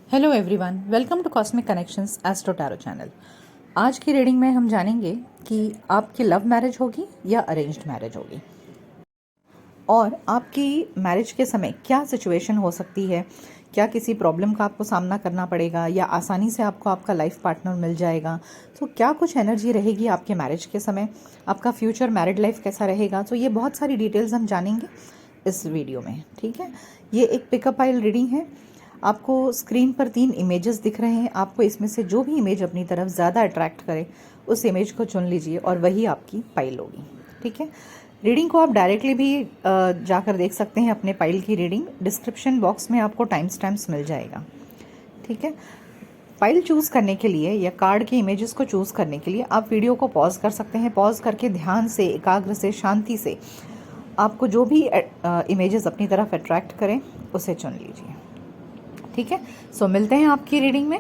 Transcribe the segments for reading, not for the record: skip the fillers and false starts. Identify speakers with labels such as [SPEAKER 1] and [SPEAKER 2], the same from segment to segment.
[SPEAKER 1] Hello everyone, welcome to cosmic connections astro tarot channel. आज की reading में हम जानेंगे कि आपकी लव मैरिज होगी या अरेंज्ड मैरिज होगी और आपकी मैरिज के समय क्या सिचुएशन हो सकती है। क्या किसी प्रॉब्लम का आपको सामना करना पड़ेगा या आसानी से आपको आपका लाइफ पार्टनर मिल जाएगा। तो क्या कुछ एनर्जी रहेगी आपके मैरिज के समय, आपका फ्यूचर मैरिड लाइफ कैसा रहेगा। तो ये बहुत सारी डिटेल्स हम जानेंगे इस वीडियो में। ठीक है, ये एक पिकअप आइल रीडिंग है। आपको स्क्रीन पर 3 इमेजेस दिख रहे हैं। आपको इसमें से जो भी इमेज अपनी तरफ ज़्यादा अट्रैक्ट करे उस इमेज को चुन लीजिए और वही आपकी पाइल होगी। ठीक है, रीडिंग को आप डायरेक्टली भी जाकर देख सकते हैं। अपने पाइल की रीडिंग डिस्क्रिप्शन बॉक्स में आपको टाइम स्टैम्प्स मिल जाएगा। ठीक है, फाइल चूज़ करने के लिए या कार्ड के इमेजेस को चूज़ करने के लिए आप वीडियो को पॉज कर सकते हैं। पॉज करके ध्यान से, एकाग्र से, शांति से आपको जो भी इमेजेस अपनी तरफ अट्रैक्ट करें उसे चुन लीजिए। ठीक है, सो मिलते हैं आपकी रीडिंग में।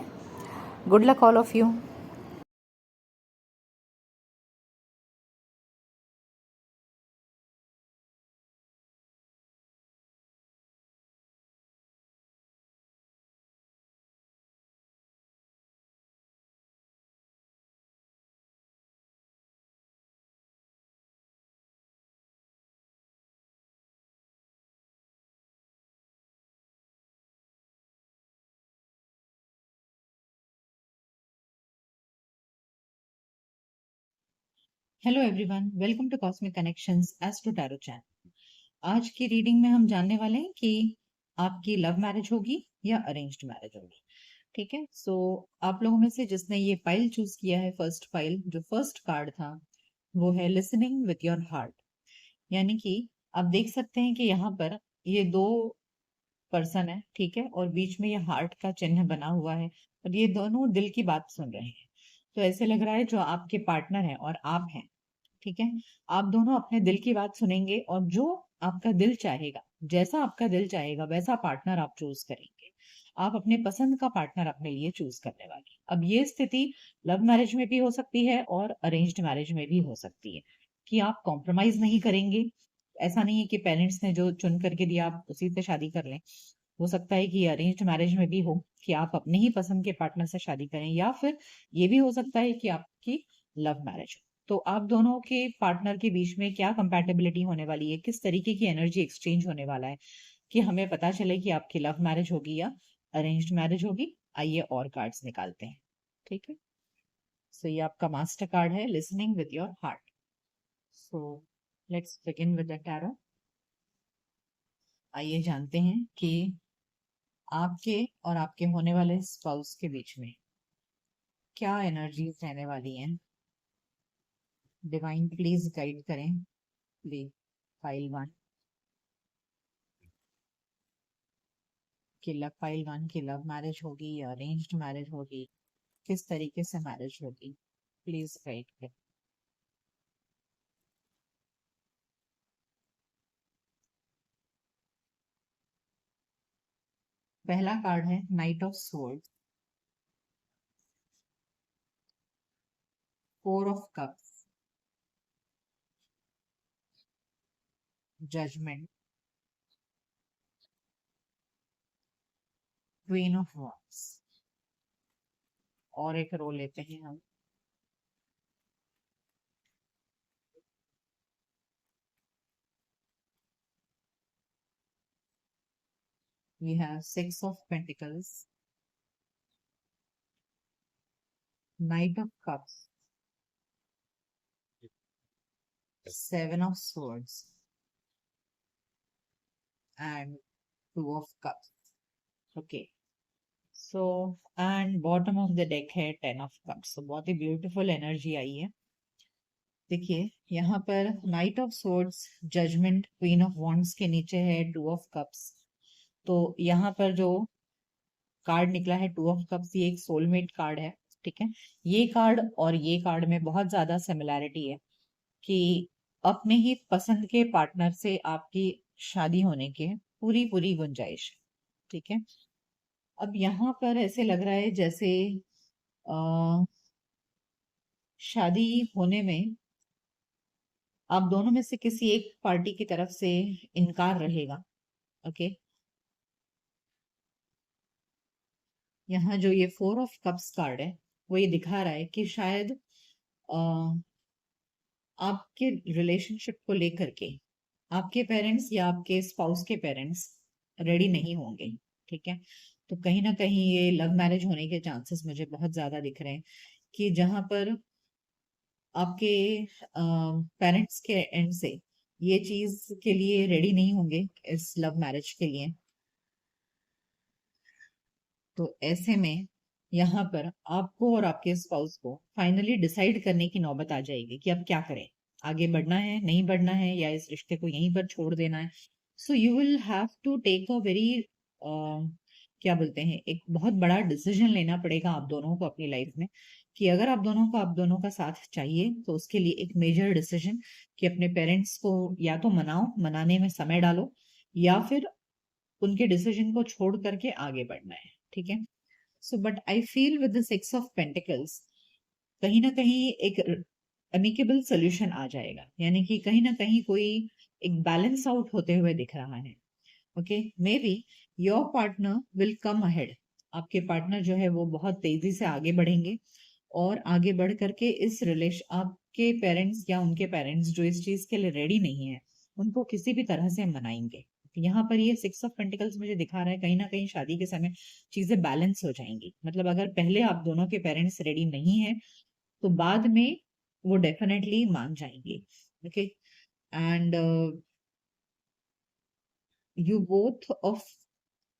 [SPEAKER 1] Good luck all of you. Hello everyone, welcome to cosmic connections astro tarot channel. आज की रीडिंग में हम जानने वाले हैं कि आपकी लव मैरिज होगी या अरेंज्ड मैरिज होगी। ठीक है, सो आप लोगों में से जिसने ये फाइल चूज किया है, फर्स्ट फाइल जो फर्स्ट कार्ड था वो है लिसनिंग विथ योर हार्ट। यानी कि आप देख सकते हैं कि यहाँ पर ये दो पर्सन है, ठीक है, और बीच में ये हार्ट का चिन्ह बना हुआ है और ये दोनों दिल की बात सुन रहे हैं। तो ऐसे लग रहा है जो आपके पार्टनर है और आप हैं, ठीक है, आप दोनों अपने दिल की बात सुनेंगे और जो आपका दिल चाहेगा, जैसा आपका दिल चाहेगा वैसा पार्टनर आप चूज करेंगे। आप अपने पसंद का पार्टनर अपने लिए चूज करने वाले। अब ये स्थिति लव मैरिज में भी हो सकती है और अरेंज्ड मैरिज में भी हो सकती है कि आप कॉम्प्रोमाइज नहीं करेंगे। ऐसा नहीं है कि पेरेंट्स ने जो चुन करके दिया आप उसी से शादी कर लें। हो सकता है कि अरेंज्ड मैरिज में भी हो कि आप अपने ही पसंद के पार्टनर से शादी करें, या फिर ये भी हो सकता है कि आपकी लव मैरिज हो। तो आप दोनों के पार्टनर के बीच में क्या कंपैटिबिलिटी होने वाली है, किस तरीके की एनर्जी एक्सचेंज होने वाला है कि हमें पता चले कि आपकी लव मैरिज होगी या अरेंज्ड मैरिज होगी। आइए और कार्ड्स निकालते हैं। ठीक है, सो ये आपका मास्टर कार्ड है, listening with your heart. So let's begin with the tarot. आइए जानते हैं कि आपके और आपके होने वाले स्पाउस के बीच में क्या एनर्जीज रहने वाली हैं। डिवाइन प्लीज गाइड करें। प्लीज फाइल वन की फाइल वन की लव मैरिज होगी या अरेंज्ड मैरिज होगी, किस तरीके से मैरिज होगी, प्लीज गाइड करें। पहला कार्ड है knight of sword, four of cups, judgement, queen of wands. और एक रो लेते हैं हम। We have six of pentacles, knight of cups, seven of swords and two of cups. Okay, so and bottom of the deck है ten of cups. so बहुत ही beautiful energy आई है। देखिए यहाँ पर knight of swords, judgement, queen of wands के नीचे है टू ऑफ कप्स। तो यहाँ पर जो कार्ड निकला है टू ऑफ कप्स, ये एक सोलमेट कार्ड है। ठीक है, ये कार्ड और ये कार्ड में बहुत ज्यादा सिमिलैरिटी है कि अपने ही पसंद के पार्टनर से आपकी शादी होने के पूरी पूरी गुंजाइश है। ठीक है, अब यहाँ पर ऐसे लग रहा है जैसे आ, शादी होने में आप दोनों में से किसी एक पार्टी की तरफ से इनकार रहेगा। ओके, यहाँ जो ये 4 ऑफ कप्स कार्ड है वो ये दिखा रहा है कि शायद अ, आपके रिलेशनशिप को लेकर के आपके पेरेंट्स या आपके स्पाउस के पेरेंट्स रेडी नहीं होंगे। ठीक है, तो कहीं ना कहीं ये लव मैरिज होने के चांसेस मुझे बहुत ज्यादा दिख रहे हैं कि जहां पर आपके पेरेंट्स के एंड से ये चीज के लिए रेडी नहीं होंगे इस लव मैरिज के लिए। तो ऐसे में यहाँ पर आपको और आपके स्पाउस को फाइनली डिसाइड करने की नौबत आ जाएगी कि अब क्या करें, आगे बढ़ना है नहीं बढ़ना है या इस रिश्ते को यहीं पर छोड़ देना है। So you will have to take a very क्या बोलते हैं, एक बहुत बड़ा डिसीजन लेना पड़ेगा आप दोनों को अपनी लाइफ में कि अगर आप दोनों का साथ चाहिए तो उसके लिए एक मेजर डिसीजन कि अपने पेरेंट्स को या तो मनाओ, मनाने में समय डालो, या फिर उनके डिसीजन को छोड़ करके आगे बढ़ना है। ठीक है, so but I feel with the 6 of pentacles कहीं ना कहीं एक अमिकेबल सोल्यूशन आ जाएगा, यानी कि कहीं ना कहीं कोई एक बैलेंस आउट होते हुए दिख रहा है। Okay, may be your partner will come ahead, आपके पार्टनर जो है वो बहुत तेजी से आगे बढ़ेंगे और आगे बढ़ करके इस रिलेशन आपके पेरेंट्स या उनके पेरेंट्स जो इस चीज के लिए रेडी नहीं है उनको किसी भी तरह से मनाएंगे। यहाँ पर ये 6 ऑफ पेंटिकल्स मुझे दिखा रहा है कहीं ना कहीं शादी के समय चीजें बैलेंस हो जाएंगी। मतलब अगर पहले आप दोनों के पेरेंट्स रेडी नहीं है तो बाद में वो डेफिनेटली मान जाएंगे। Okay, and you both of,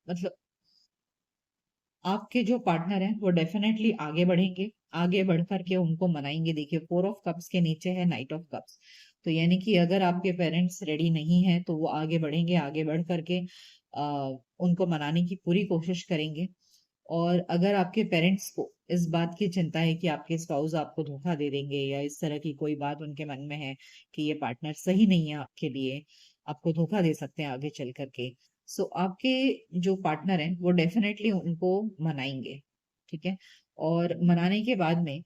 [SPEAKER 1] मतलब आपके जो पार्टनर हैं वो डेफिनेटली आगे बढ़ेंगे, आगे बढ़ करके उनको मनाएंगे। देखिए 4 ऑफ कप्स के नीचे है नाइट ऑफ कप्स, तो यानी कि अगर आपके पेरेंट्स रेडी नहीं है तो वो आगे बढ़ेंगे, आगे बढ़ करके उनको मनाने की पूरी कोशिश करेंगे। और अगर आपके पेरेंट्स को इस बात की चिंता है कि आपके स्पाउस आपको धोखा दे देंगे या इस तरह की कोई बात उनके मन में है कि ये पार्टनर सही नहीं है आपके लिए, आपको धोखा दे सकते हैं आगे चल करके, सो आपके जो पार्टनर हैं वो डेफिनेटली उनको मनाएंगे। ठीक है, और मनाने के बाद में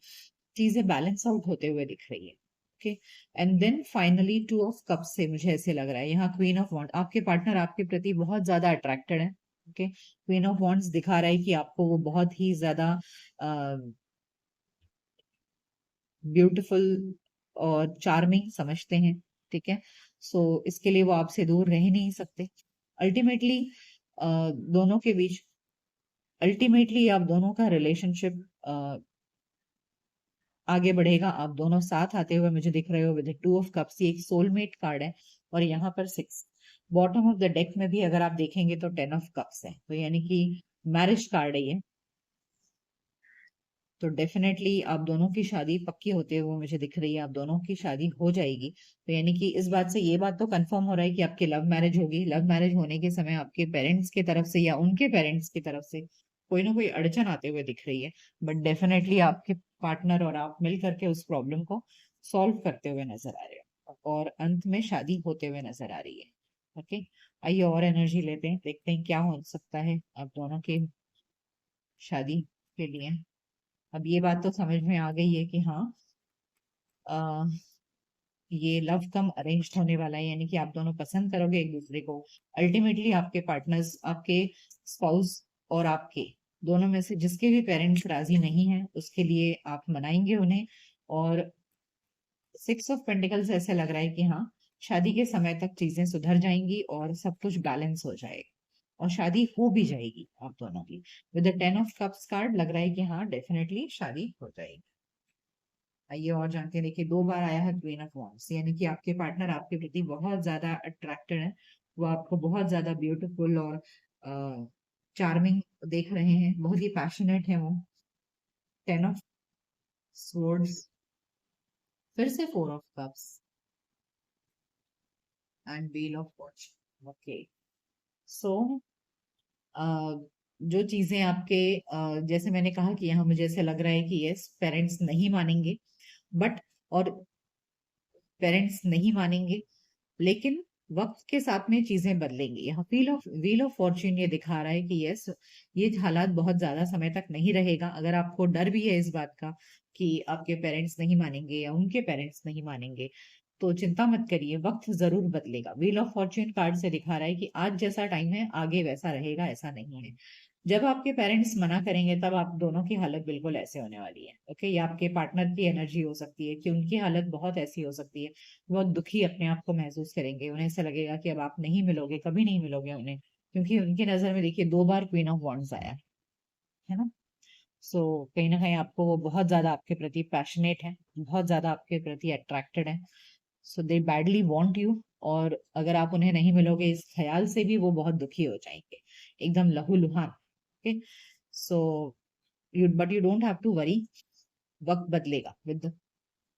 [SPEAKER 1] चीजें बैलेंस आउट होते हुए दिख रही है। Okay, and then finally 2 of cup से मुझे ऐसे लग रहा है यहाँ क्वीन ऑफ वॉन्ड, आपके पार्टनर आपके प्रति बहुत ज्यादा अट्रैक्टेड है। ओके, क्वीन ऑफ वॉन्ड्स दिखा रहा है कि आपको वो बहुत ही ज्यादा ब्यूटीफुल और चार्मिंग समझते हैं। ठीक है, सो इसके लिए वो आपसे दूर रह ही नहीं सकते। अल्टीमेटली दोनों के बीच, अल्टीमेटली आप दोनों का रिलेशनशिप आगे बढ़ेगा, आप दोनों साथ आते हुए मुझे दिख रहे हो विद 2 ऑफ कप्स। ये एक सोलमेट कार्ड है और यहाँ पर 6 बॉटम ऑफ द डेक में भी अगर आप देखेंगे तो 10 ऑफ कप्स है, तो यानी कि मैरिज कार्ड है ये। तो डेफिनेटली आप दोनों की शादी पक्की होते हुए मुझे दिख रही है, आप दोनों की शादी हो जाएगी। तो यानी कि इस बात से ये बात तो कंफर्म हो रहा है कि आपकी लव मैरिज होगी। लव मैरिज होने के समय आपके पेरेंट्स की तरफ से या उनके पेरेंट्स की तरफ से कोई ना कोई अड़चन आते हुए दिख रही है, बट डेफिनेटली आपके पार्टनर और आप मिल करके उस प्रॉब्लम को सॉल्व करते हुए नजर आ रहे हो और अंत में शादी होते हुए नजर आ रही है। ओके, आइए और एनर्जी लेते हैं, देखते हैं क्या हो सकता है आप दोनों के शादी के लिए। अब ये बात तो समझ में आ गई है कि हाँ, आ, ये लव कम अरेंज्ड होने वाला है, यानी कि आप दोनों पसंद करोगे एक दूसरे को। अल्टीमेटली आपके पार्टनर्स, आपके स्पाउस और आपके दोनों में से जिसके भी पेरेंट्स राजी नहीं है उसके लिए आप मनाएंगे उन्हें। और 6 ऑफ पेंटिकल्स ऐसे लग रहा है कि हाँ, शादी के समय तक चीजें सुधर जाएंगी और सब कुछ बैलेंस हो जाएगा और शादी हो भी जाएगी आप दोनों की। With the 10 of cups card लग रहा है कि हाँ डेफिनेटली शादी हो जाएगी। आइए और जानते हैं। देखिए 2 बार आया है क्वीन ऑफ वॉन्ड्स, यानी कि आपके पार्टनर आपके प्रति बहुत ज्यादा अट्रैक्टेड है, वो आपको बहुत ज्यादा ब्यूटीफुल और चार्मिंग देख रहे हैं, बहुत ही पैशनेट है वो। 10 ऑफ स्वॉर्ड्स, फिर से 4 of cups and wheel of fortune. Okay, so जो चीजें आपके जैसे मैंने कहा कि यहाँ मुझे ऐसे लग रहा है कि यस पेरेंट्स नहीं मानेंगे, बट और पेरेंट्स नहीं मानेंगे लेकिन वक्त के साथ में चीजें बदलेंगी। यहाँ व्हील ऑफ फॉर्च्यून ये दिखा रहा है कि यस ये हालात बहुत ज्यादा समय तक नहीं रहेगा। अगर आपको डर भी है इस बात का कि आपके पेरेंट्स नहीं मानेंगे या उनके पेरेंट्स नहीं मानेंगे तो चिंता मत करिए, वक्त जरूर बदलेगा। व्हील ऑफ फॉर्च्यून कार्ड से दिखा रहा है कि आज जैसा टाइम है आगे वैसा रहेगा, ऐसा नहीं है। जब आपके पेरेंट्स मना करेंगे तब आप दोनों की हालत बिल्कुल ऐसे होने वाली है। ओके, ये आपके पार्टनर की एनर्जी हो सकती है कि उनकी हालत बहुत ऐसी हो सकती है, बहुत दुखी अपने आप को महसूस करेंगे, उन्हें ऐसा लगेगा कि अब आप नहीं मिलोगे, कभी नहीं मिलोगे उन्हें, क्योंकि उनकी नजर में देखिए 2 बार क्वीन ऑफ वॉन्ड्स आया है ना। सो कहीं ना कहीं आपको वो बहुत ज्यादा आपके प्रति पैशनेट है, बहुत ज्यादा आपके प्रति अट्रैक्टेड है। सो दे बैडली वांट यू, और अगर आप उन्हें नहीं मिलोगे इस ख्याल से भी वो बहुत दुखी हो जाएंगे, एकदम लहूलुहान। Okay, so you but you don't have to worry, वक्त बदलेगा विद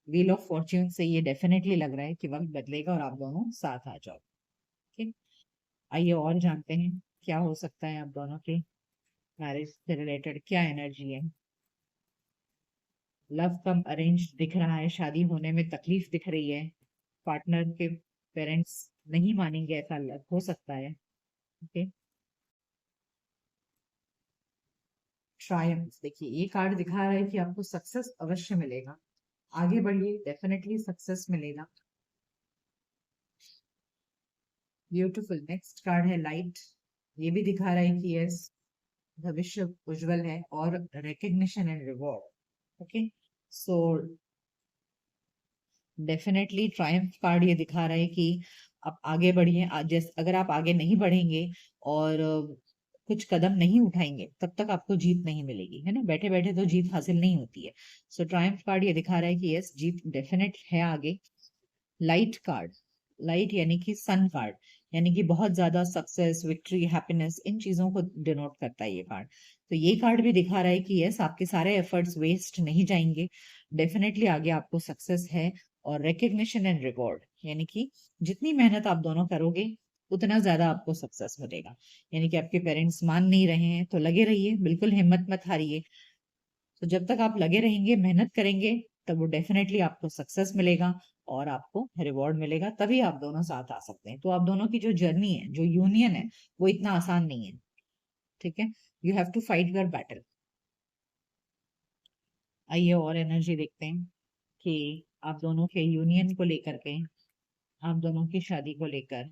[SPEAKER 1] व्हील ऑफ फॉर्च्यून से, ये डेफिनेटली लग रहा है कि वक्त बदलेगा और आप दोनों साथ आ जाओ। ओके, आइए और जानते हैं क्या हो सकता है आप दोनों के मैरिज से रिलेटेड, क्या एनर्जी है। लव कम अरेंज दिख रहा है, शादी होने में तकलीफ दिख रही है, पार्टनर के पेरेंट्स नहीं मानेंगे, ऐसा हो सकता है। ओके, ट्रायम्फ देखिए, ये कार्ड दिखा रहा है कि आपको सक्सेस अवश्य मिलेगा, आगे बढ़िए, डेफिनेटली सक्सेस मिलेगा। ब्यूटीफुल, नेक्स्ट कार्ड है लाइट, ये भी दिखा रहा है कि यस, भविष्य उज्जवल है और recognition and reward. Okay, so definitely Triumph card ये दिखा रहा है कि आप आगे बढ़िए, जैसे अगर आप आगे नहीं बढ़ेंगे और कुछ कदम नहीं उठाएंगे तब तक आपको जीत नहीं मिलेगी, है ना, बैठे बैठे तो जीत हासिल नहीं होती है। सो ट्रायम्फ कार्ड ये दिखा रहा है कि यस, जीत डेफिनेट है आगे। लाइट कार्ड, लाइट यानी कि सन कार्ड, यानी कि बहुत ज्यादा सक्सेस, विक्ट्री, हैप्पीनेस, इन चीजों को डिनोट करता है ये कार्ड। तो ये कार्ड भी दिखा रहा है कि यस, आपके सारे एफर्ट्स वेस्ट नहीं जाएंगे, डेफिनेटली आगे आपको सक्सेस है। और रिकग्निशन एंड रिवॉर्ड, यानी कि जितनी मेहनत आप दोनों करोगे उतना ज्यादा आपको सक्सेस मिलेगा। यानी कि आपके पेरेंट्स मान नहीं रहे हैं तो लगे रहिए, बिल्कुल हिम्मत मत हारिए। तो जब तक आप लगे रहेंगे, मेहनत करेंगे, तब वो डेफिनेटली आपको सक्सेस मिलेगा और आपको रिवॉर्ड मिलेगा, तभी आप दोनों साथ आ सकते हैं। तो आप दोनों की जो जर्नी है, जो यूनियन है, वो इतना आसान नहीं है। ठीक है, you have to fight your battle. आइए और एनर्जी देखते हैं कि आप दोनों के यूनियन को लेकर के, आप दोनों की शादी को लेकर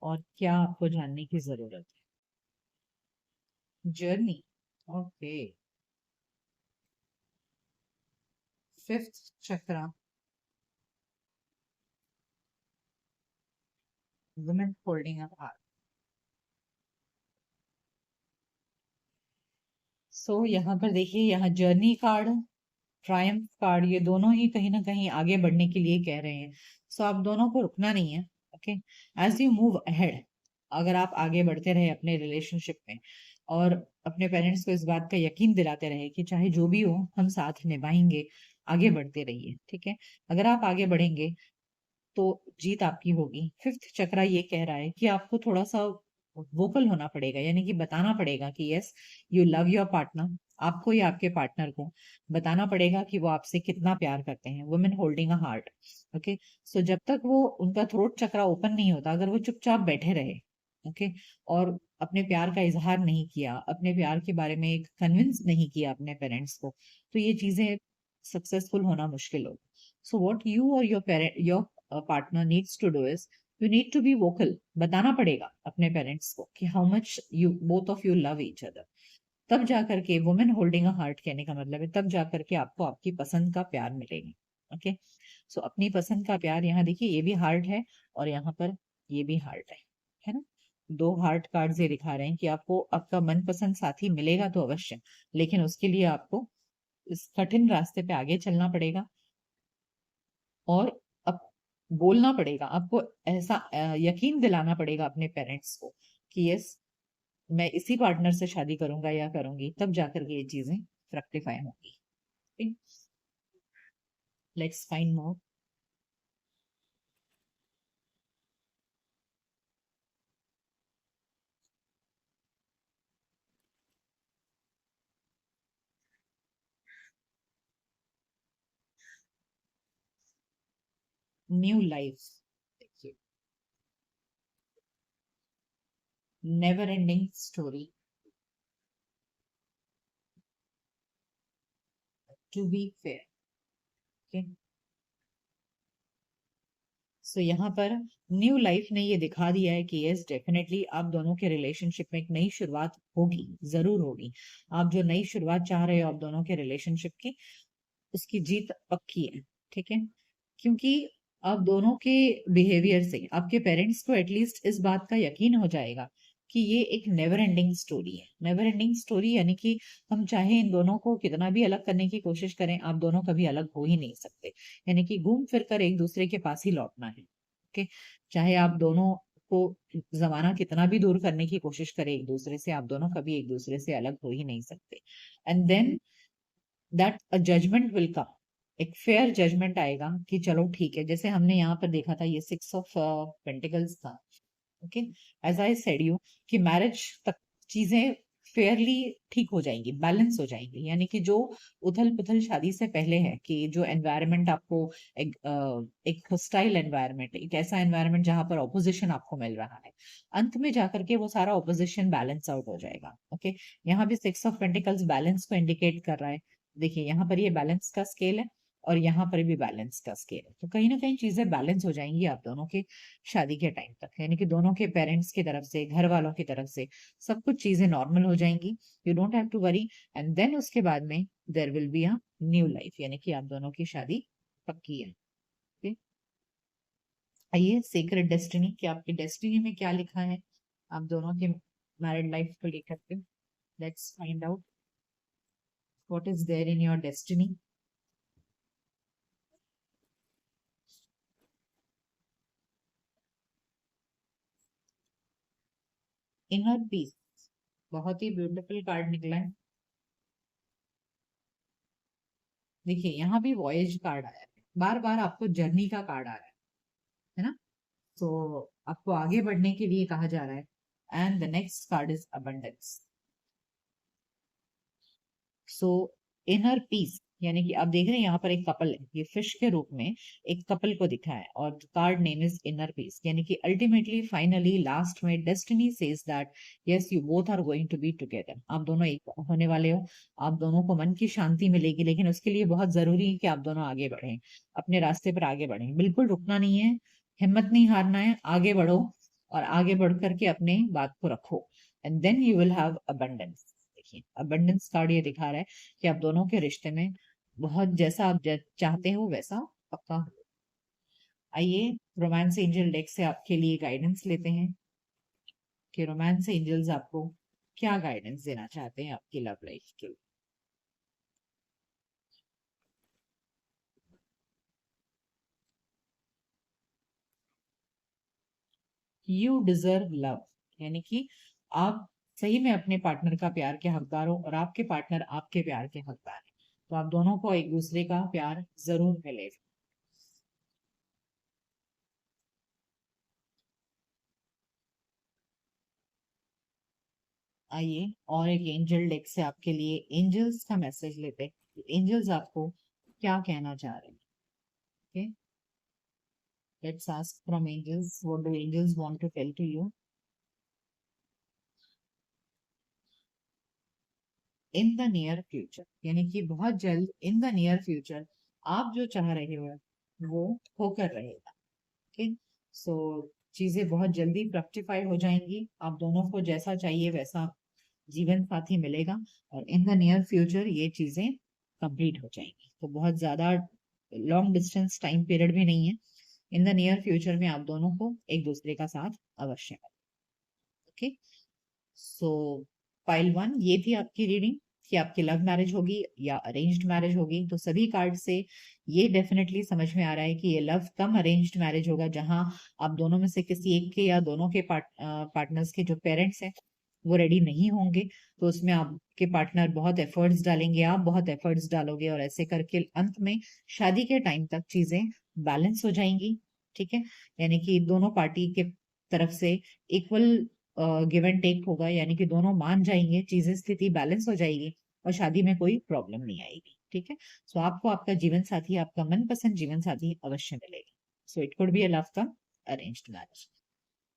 [SPEAKER 1] और क्या आपको जानने की जरूरत है। Journey, okay, fifth chakra, women holding a heart. So यहाँ पर देखिए, यहाँ जर्नी कार्ड, ट्रायम्फ कार्ड, ये दोनों ही कहीं ना कहीं आगे बढ़ने के लिए कह रहे हैं। सो आप दोनों को रुकना नहीं है। Okay, as you move ahead, अगर आप आगे बढ़ते रहे अपने रिलेशनशिप में और अपने पेरेंट्स को इस बात का यकीन दिलाते रहे कि चाहे जो भी हो हम साथ निभाएंगे, आगे बढ़ते रहिए। ठीक है, अगर आप आगे बढ़ेंगे तो जीत आपकी होगी। फिफ्थ चक्रा ये कह रहा है कि आपको थोड़ा सा वोकल होना पड़ेगा, यानी कि बताना पड़ेगा कि yes, you love your partner, आपको या आपके पार्टनर को बताना पड़ेगा कि वो आपसे कितना प्यार करते हैं। Women holding a heart. Okay, so जब तक वो उनका थ्रोट चक्रा ओपन नहीं होता, अगर वो चुपचाप बैठे रहे, ओके, और अपने प्यार का इजहार नहीं किया, अपने प्यार के बारे में एक कन्विंस नहीं किया अपने पेरेंट्स को, तो ये चीजें सक्सेसफुल होना मुश्किल होगा। सो व्हाट यू और your partner needs to do is, you need to be vocal, बताना पड़ेगा अपने पेरेंट्स को कि how much you both of you love each other. तब जाकर के, वुमेन होल्डिंग अ हार्ट कहने का मतलब है, तब जाकर के आपको आपकी पसंद का प्यार मिलेगा। ओके, सो अपनी पसंद का प्यार, यहाँ देखिए ये भी हार्ट है और यहाँ पर ये भी हार्ट है ना। दो हार्ट कार्ड्स ये दिखा रहे हैं कि आपको आपका मनपसंद साथी मिलेगा तो अवश्य, लेकिन उसके लिए आपको इस कठिन रास्ते पे आगे चलना पड़ेगा और अब बोलना पड़ेगा आपको, ऐसा यकीन दिलाना पड़ेगा अपने पेरेंट्स को कि यस, मैं इसी पार्टनर से शादी करूंगा या करूंगी, तब जाकर के ये चीजें फ्रक्टिफाई होंगी। Let's find more. New life, देखिए, never ending story, to be fair. So यहाँ पर न्यू लाइफ ने ये दिखा दिया है कि यस डेफिनेटली आप दोनों के रिलेशनशिप में एक नई शुरुआत होगी, जरूर होगी। आप जो नई शुरुआत चाह रहे हो आप दोनों के रिलेशनशिप की, उसकी जीत पक्की है। ठीक है, क्योंकि आप दोनों के बिहेवियर से आपके पेरेंट्स को एटलीस्ट इस बात का यकीन हो जाएगा कि ये एक नेवर एंडिंग स्टोरी है। नेवर एंडिंग स्टोरी यानी कि हम चाहे इन दोनों को कितना भी अलग करने की कोशिश करें, आप दोनों कभी अलग हो ही नहीं सकते। यानी कि घूम फिर कर एक दूसरे के पास ही लौटना है। ओके, चाहे आप दोनों को जमाना कितना भी दूर करने की कोशिश करे एक दूसरे से, आप दोनों कभी एक दूसरे से अलग हो ही नहीं सकते। And then that a judgement will come, एक फेयर जजमेंट आएगा कि चलो ठीक है। जैसे हमने यहाँ पर देखा था, ये 6 ऑफ पेंटिकल्स था। Okay, as I said you कि मैरिज तक चीजें फेयरली ठीक हो जाएंगी, बैलेंस हो जाएंगी। यानी कि जो उथल पुथल शादी से पहले है, कि जो एनवायरनमेंट आपको एक होस्टाइल एनवायरनमेंट, एक ऐसा एनवायरनमेंट जहां पर ऑपोजिशन आपको मिल रहा है, अंत में जाकर के वो सारा ऑपोजिशन बैलेंस आउट हो जाएगा। ओके, यहाँ भी 6 ऑफ पेंटिकल्स बैलेंस को इंडिकेट कर रहा है। देखिए यहाँ पर ये बैलेंस का स्केल है और यहाँ पर भी बैलेंस का स्केल है, तो कहीं ना कहीं चीजें बैलेंस हो जाएंगी आप दोनों के शादी के टाइम तक। यानी कि दोनों के पेरेंट्स की तरफ से, घर वालों की तरफ से सब कुछ चीजें नॉर्मल हो जाएंगी। You don't have to worry. And then उसके बाद में there will be a new life, यानी कि आप दोनों की शादी पक्की है। okay? आइए, सीक्रेट डेस्टिनी, कि आपकी डेस्टिनी में क्या लिखा है आप दोनों के मैरिड लाइफ को लेकर के। Let's find out what is there in your destiny. Inner peace, बहुत ही ब्यूटीफुल कार्ड निकला है। देखिए यहाँ भी वॉयज कार्ड आया है, बार बार आपको जर्नी का कार्ड आ रहा है ना। तो आपको आगे बढ़ने के लिए कहा जा रहा है। And the next card is abundance. So inner peace, यानी कि आप देख रहे हैं यहाँ पर एक कपल है, ये फिश के रूप में एक कपल को दिखा है, और card name is inner peace. यानी कि अल्टीमेटली फाइनली लास्ट में destiny says that yes you both are going to be together, आप दोनों एक होने वाले हो। आप दोनों को मन की शांति मिलेगी, लेकिन उसके लिए बहुत जरूरी है कि आप दोनों आगे बढ़ें, अपने रास्ते पर आगे बढ़ें, बिल्कुल रुकना नहीं है, हिम्मत नहीं हारना है, आगे बढ़ो और आगे बढ़ करके अपने बात को रखो। And then you will have abundance. देखिए अबंडेंस कार्ड ये दिखा रहा है कि आप दोनों के रिश्ते में बहुत जैसा आप चाहते हो वैसा पक्का हो। आइए, रोमांस एंजल डेक से आपके लिए गाइडेंस लेते हैं कि रोमांस एंजल्स आपको क्या गाइडेंस देना चाहते हैं आपकी लव लाइफ के लिए। यू डिजर्व लव, यानी कि आप सही में अपने पार्टनर का प्यार के हकदार हो और आपके पार्टनर आपके प्यार के हकदार है। तो आप दोनों को एक दूसरे का प्यार जरूर मिलेगा। आइए और एक एंजल डेक से आपके लिए एंजल्स का मैसेज लेते हैं। एंजल्स आपको क्या कहना चाह रहे हैं। Okay, let's ask from angels, what do angels want to tell to you in the near future. यानी कि बहुत जल्द, इन द नियर फ्यूचर आप जो चाह रहे हो वो होकर रहेगा। ओके, सो चीजें बहुत जल्दी फ्रक्टिफाई हो जाएंगी, आप दोनों को जैसा चाहिए वैसा जीवन साथी मिलेगा, और इन द नियर फ्यूचर ये चीजें कंप्लीट हो जाएंगी। तो बहुत ज्यादा लॉन्ग डिस्टेंस टाइम पीरियड भी नहीं है, इन द नियर फ्यूचर में आप दोनों को एक दूसरे का साथ अवश्य मिलेगा। ओके, सो फाइल 1 ये थी आपकी रीडिंग कि आपकी लव मैरिज होगी या अरेंज्ड मैरिज होगी। तो सभी कार्ड से ये डेफिनेटली समझ में आ रहा है कि ये लव कम अरेंज्ड मैरिज होगा, जहां आप दोनों में से किसी एक के या दोनों के पार्टनर्स के जो पेरेंट्स हैं वो रेडी नहीं होंगे। तो उसमें आपके पार्टनर बहुत एफर्ट्स डालेंगे, आप बहुत एफर्ट्स डालोगे, और ऐसे करके अंत में शादी के टाइम तक चीजें बैलेंस हो जाएंगी। ठीक है, यानी कि दोनों पार्टी के तरफ से इक्वल गिव एंड टेक होगा, यानी कि दोनों मान जाएंगे, चीजें स्थिति बैलेंस हो जाएगी और शादी में कोई प्रॉब्लम नहीं आएगी। ठीक है, सो आपको आपका जीवन साथी, आपका मनपसंद जीवन साथी अवश्य मिलेगा। So it could be a love come arranged marriage.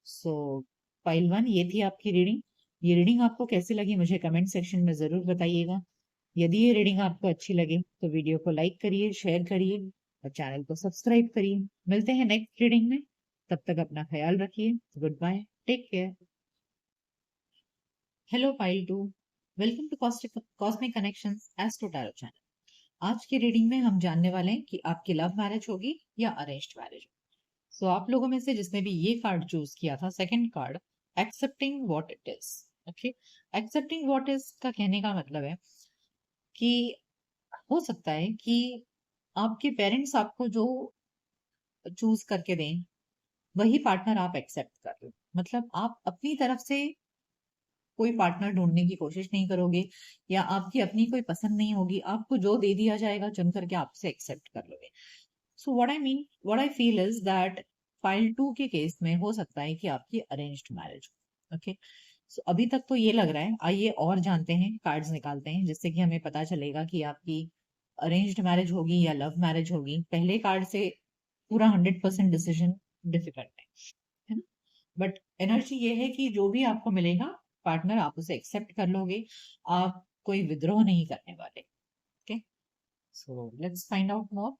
[SPEAKER 1] So file 1 ये थी आपकी रीडिंग। ये रीडिंग आपको कैसी लगी मुझे कमेंट सेक्शन में जरूर बताइएगा। यदि ये रीडिंग आपको अच्छी लगे तो वीडियो को लाइक करिए, शेयर करिए, और चैनल को सब्सक्राइब करिए। मिलते हैं नेक्स्ट रीडिंग में, तब तक अपना ख्याल रखिए। Good bye, take care. Hello pile two, welcome to cosmic connections astro tarot channel. आज की रीडिंग में हम जानने वाले हैं कि आपकी लव मैरिज होगी या अरेंज्ड मैरिज। सो आप लोगों में से जिसने भी ये कार्ड चूज किया था, second card, accepting what it is. Okay, accepting what is का कहने का मतलब है कि हो सकता है कि आपके पेरेंट्स आपको जो चूज करके दें वही पार्टनर आप एक्सेप्ट कर लो। मतलब आप अपनी तरफ से कोई पार्टनर ढूंढने की कोशिश नहीं करोगे, या आपकी अपनी कोई पसंद नहीं होगी, आपको जो दे दिया जाएगा चुन करके आपसे एक्सेप्ट कर लोगे। So what I feel is that file 2 के केस में हो सकता है कि आपकी अरेंज्ड मैरिज हो। ओके, सो अभी तक तो ये लग रहा है। आइए और जानते हैं, कार्ड्स निकालते हैं जिससे कि हमें पता चलेगा कि आपकी अरेंज्ड मैरिज होगी या लव मैरिज होगी। पहले कार्ड से पूरा 100% डिसीजन डिफिकल्ट है ना, बट एनर्जी ये है कि जो भी आपको मिलेगा पार्टनर, आप उसे एक्सेप्ट कर लोगे। आप कोई विद्रोह नहीं करने वाले। Okay, so let's find out more.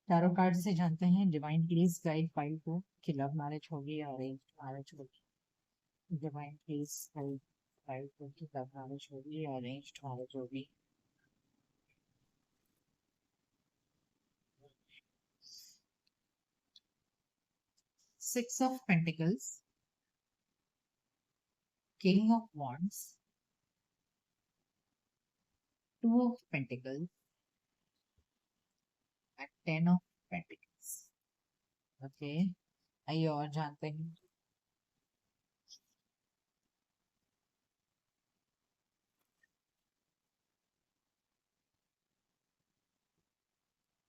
[SPEAKER 1] Tarot card से जानते हैं, डिवाइन प्लीज गाइड फाइल को कि लव मैरिज होगी या अरेंज मैरिज होगी। डिवाइन प्लीज गाइड फाइल को कि लव मैरिज होगी या अरेंज मैरिज होगी। Six of pentacles, king of wands, to of pentacles and 10 of pentacles. Okay, आइए और जानते हैं।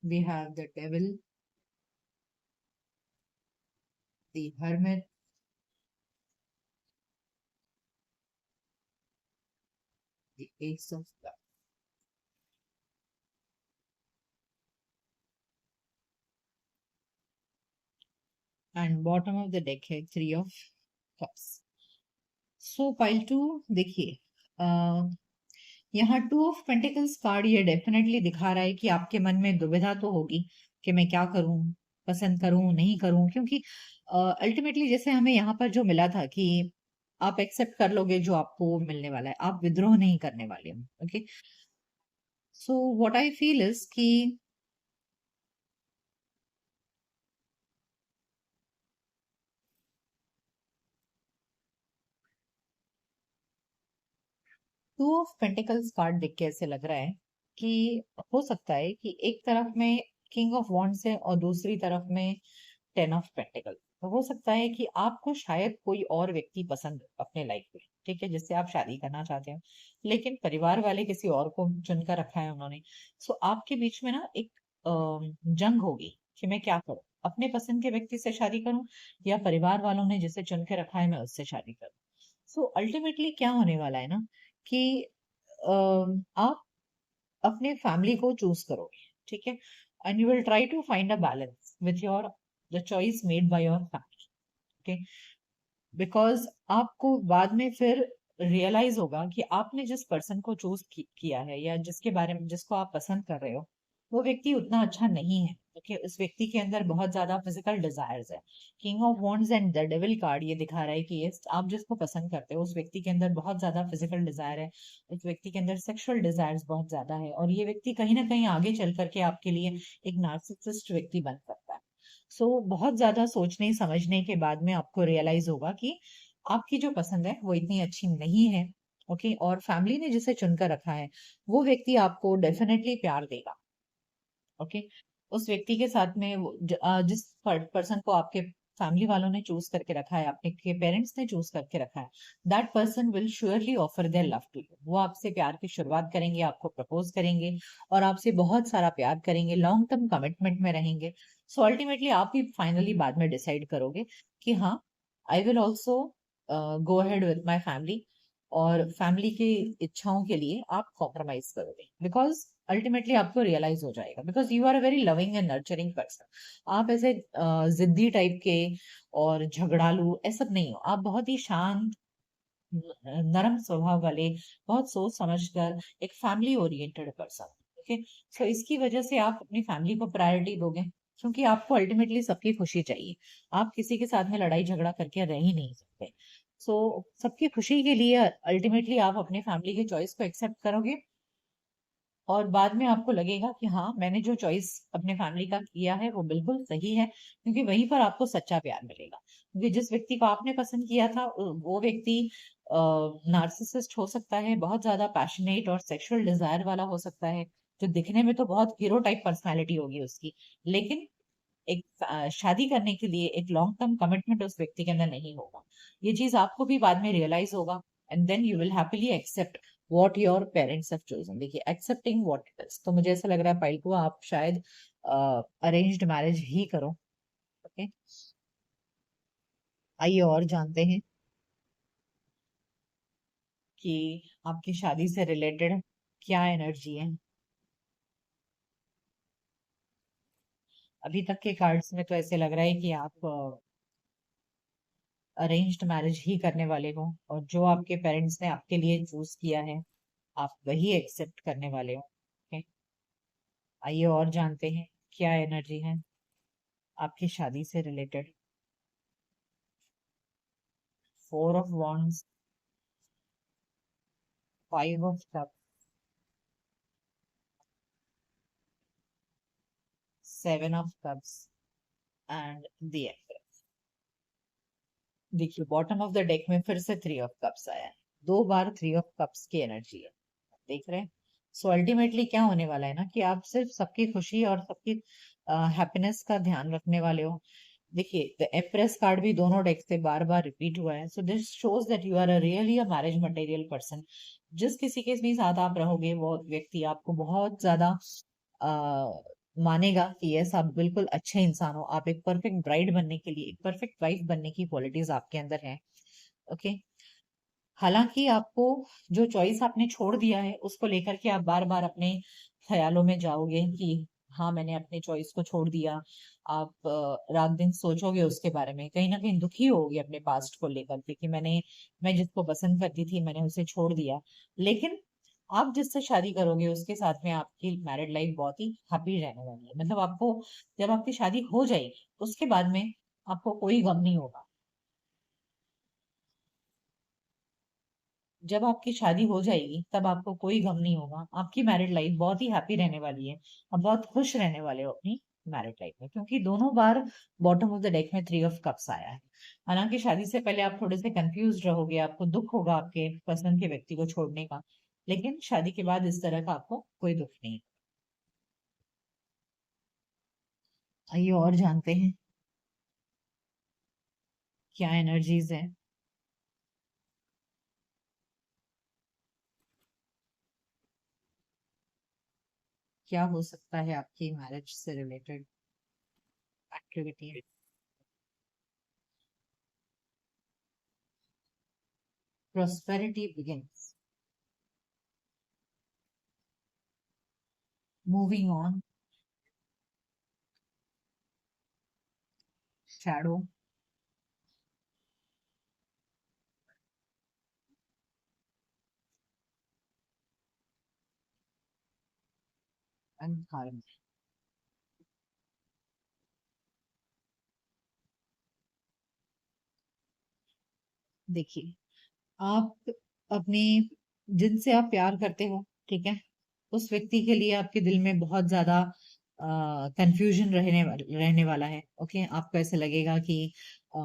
[SPEAKER 1] We have the devil, the hermit, the ace of cups, and bottom of the deck है three of cups. So pile two, देखिए, यहाँ two of pentacles card ये definitely दिखा रहा है कि आपके मन में दुविधा तो होगी कि मैं क्या करूं, पसंद करूं नहीं करूं, क्योंकि अल्टीमेटली जैसे हमें यहाँ पर जो मिला था कि आप एक्सेप्ट कर लोगे जो आपको मिलने वाला है, आप विद्रोह नहीं करने वाले हो। Okay, so what I feel is कि टू ऑफ पेंटिकल्स कार्ड देख के ऐसे लग रहा है कि हो सकता है कि एक तरफ में किंग ऑफ वॉन्ड्स है और दूसरी तरफ में 10 ऑफ पेंटिकल। तो हो सकता है कि आपको शायद कोई और व्यक्ति पसंद अपने लाइफ में, ठीक है, जिससे आप शादी करना चाहते हो, लेकिन परिवार वाले किसी और को चुनकर रखा है उन्होंने। सो आपके बीच में ना एक जंग होगी कि मैं क्या करूं, अपने पसंद के व्यक्ति से शादी करूं या परिवार वालों ने जिसे चुन के रखा है मैं उससे शादी करूं। सो अल्टीमेटली क्या होने वाला है ना कि आप अपने फैमिली को चूज करोगे, ठीक है, and you will try to find a balance with your the choice made by your family. Okay, because आपको बाद में फिर रियलाइज होगा कि आपने जिस पर्सन को चूज किया है या जिसके बारे में जिसको आप पसंद कर रहे हो वो व्यक्ति उतना अच्छा नहीं है। ओके, उस व्यक्ति के अंदर बहुत ज्यादा फिजिकल डिजायर्स है। King of wands and the devil card ये दिखा रहा है कि ये आप जिसको पसंद करते हो उस व्यक्ति के अंदर बहुत ज्यादा फिजिकल डिजायर है, उस व्यक्ति के अंदर सेक्सुअल डिजायर्स बहुत ज्यादा है, और ये व्यक्ति कहीं ना कहीं आगे चल करके आपके लिए एक नार्सिसिस्ट व्यक्ति बन सकता है। सो बहुत ज्यादा सोचने समझने के बाद में आपको रियलाइज होगा कि आपकी जो पसंद है वो इतनी अच्छी नहीं है। ओके, और फैमिली ने जिसे चुनकर रखा है वो व्यक्ति आपको डेफिनेटली प्यार देगा। ओके, उस व्यक्ति के साथ में जिस पर्सन को आपके फैमिली वालों ने चूज करके रखा है, आपके पेरेंट्स ने चूज करके रखा है, that person will surely offer their love to you. वो आपसे प्यार की शुरुआत करेंगे, आपको प्रपोज करेंगे और आपसे बहुत सारा प्यार करेंगे, लॉन्ग टर्म कमिटमेंट में रहेंगे। सो अल्टीमेटली आप ही फाइनली बाद में डिसाइड करोगे कि हाँ, I will also go ahead with my family, और फैमिली की इच्छाओं के लिए आप कॉम्प्रोमाइज करोगे। बिकॉज अल्टीमेटली आपको रियलाइज हो जाएगा, because you are a very loving and nurturing person. आप ऐसे जिद्दी टाइप के और झगड़ालू ऐसा नहीं हो, आप बहुत ही शांत, नरम स्वभाव वाले, बहुत सोच समझकर एक फैमिली ओरिएंटेड पर्सन। ओके, सो इसकी वजह से आप अपनी फैमिली को प्रायोरिटी दोगे, क्योंकि आपको अल्टीमेटली सबकी खुशी चाहिए। आप किसी के साथ में लड़ाई झगड़ा करके रह ही नहीं सकते। सो सबकी खुशी के लिए अल्टीमेटली आप अपने फैमिली के चॉइस को एक्सेप्ट करोगे, और बाद में आपको लगेगा कि हाँ, मैंने जो चॉइस अपने फैमिली का किया है वो बिल्कुल सही है, क्योंकि वहीं पर आपको सच्चा प्यार मिलेगा। क्योंकि जिस व्यक्ति को आपने पसंद किया था वो व्यक्ति नार्सिसिस्ट हो सकता है, बहुत ज्यादा पैशनेट और सेक्सुअल डिजायर वाला हो सकता है, जो दिखने में तो बहुत हीरो टाइप पर्सनैलिटी होगी उसकी, लेकिन एक शादी करने के लिए एक लॉन्ग टर्म कमिटमेंट उस व्यक्ति के अंदर नहीं होगा। ये चीज आपको भी बाद में रियलाइज होगा, and then you will happily accept what your parents have chosen. देखिए, एक्सेप्टिंग व्हाट इट इज, तो मुझे ऐसा लग रहा है पाइल को आप शायद अरेंज्ड मैरिज ही करो। ओके, आइए और जानते हैं कि आपकी शादी से रिलेटेड क्या एनर्जी है। अभी तक के कार्ड्स में तो ऐसे लग रहा है कि आप अरेंज्ड मैरिज ही करने वाले हो, और जो आपके पेरेंट्स ने आपके लिए चूज किया है आप वही एक्सेप्ट करने वाले हो। ओके, आइए और जानते हैं क्या एनर्जी है आपकी शादी से related. 4 of wands, 5 of cup, 7 of cups and the empress. देखिए, बॉटम ऑफ द डेक में फिर से 3 ऑफ कप्स आया है। 2 बार 3 ऑफ कप्स की एनर्जी है, देख रहे हैं। सो अल्टीमेटली क्या होने वाला है ना, कि आप सिर्फ सबकी खुशी और सबकी हैप्पीनेस का ध्यान रखने वाले हो। देखिए, द एम्प्रेस कार्ड भी दोनों डेक से बार बार रिपीट हुआ है, so this shows that you are a really a marriage material person. जिस किसी के भी साथ आप रहोगे वो व्यक्ति आपको बहुत ज्यादा मानेगा कि यस, आप बिल्कुल अच्छे इंसान हो, आप एक परफेक्ट ब्राइड बनने के लिए, एक परफेक्ट वाइफ बनने की क्वालिटीज आपके अंदर है। ओके, हालांकि आपको जो चॉइस आपने छोड़ दिया है उसको लेकर के आप बार बार अपने ख्यालों में जाओगे कि हाँ, मैंने अपने चॉइस को छोड़ दिया। आप रात दिन सोचोगे उसके बारे में, कहीं ना कहीं दुखी होगे अपने पास्ट को लेकर के कि मैं जिसको पसंद करती थी मैंने उसे छोड़ दिया। लेकिन आप जिससे शादी करोगे उसके साथ में आपकी मैरिड लाइफ बहुत ही हैप्पी रहने वाली है। मतलब आपको जब आपकी शादी हो जाएगी उसके बाद में आपको कोई गम नहीं होगा। जब आपकी शादी हो जाएगी तब आपको कोई गम नहीं होगा, आपकी मैरिड लाइफ बहुत ही हैप्पी रहने वाली है, और बहुत खुश रहने वाले हो अपनी मैरिड लाइफ में, क्योंकि दोनों बार बॉटम ऑफ द डेक में 3 ऑफ कप्स आया है। हालांकि शादी से पहले आप थोड़े से कंफ्यूज रहोगे, आपको दुख होगा आपके पसंद के व्यक्ति को छोड़ने का, लेकिन शादी के बाद इस तरह का आपको कोई दुख नहीं। आइए और जानते हैं क्या एनर्जीज है, क्या हो सकता है आपकी मैरिज से related activity. Prosperity begins, moving on, shadow, and harmony. देखिए, आप अपने जिनसे आप प्यार करते हो, ठीक है, उस व्यक्ति के लिए आपके दिल में बहुत ज्यादा कंफ्यूजन रहने वाला है। ओके, आपको ऐसे लगेगा कि आ,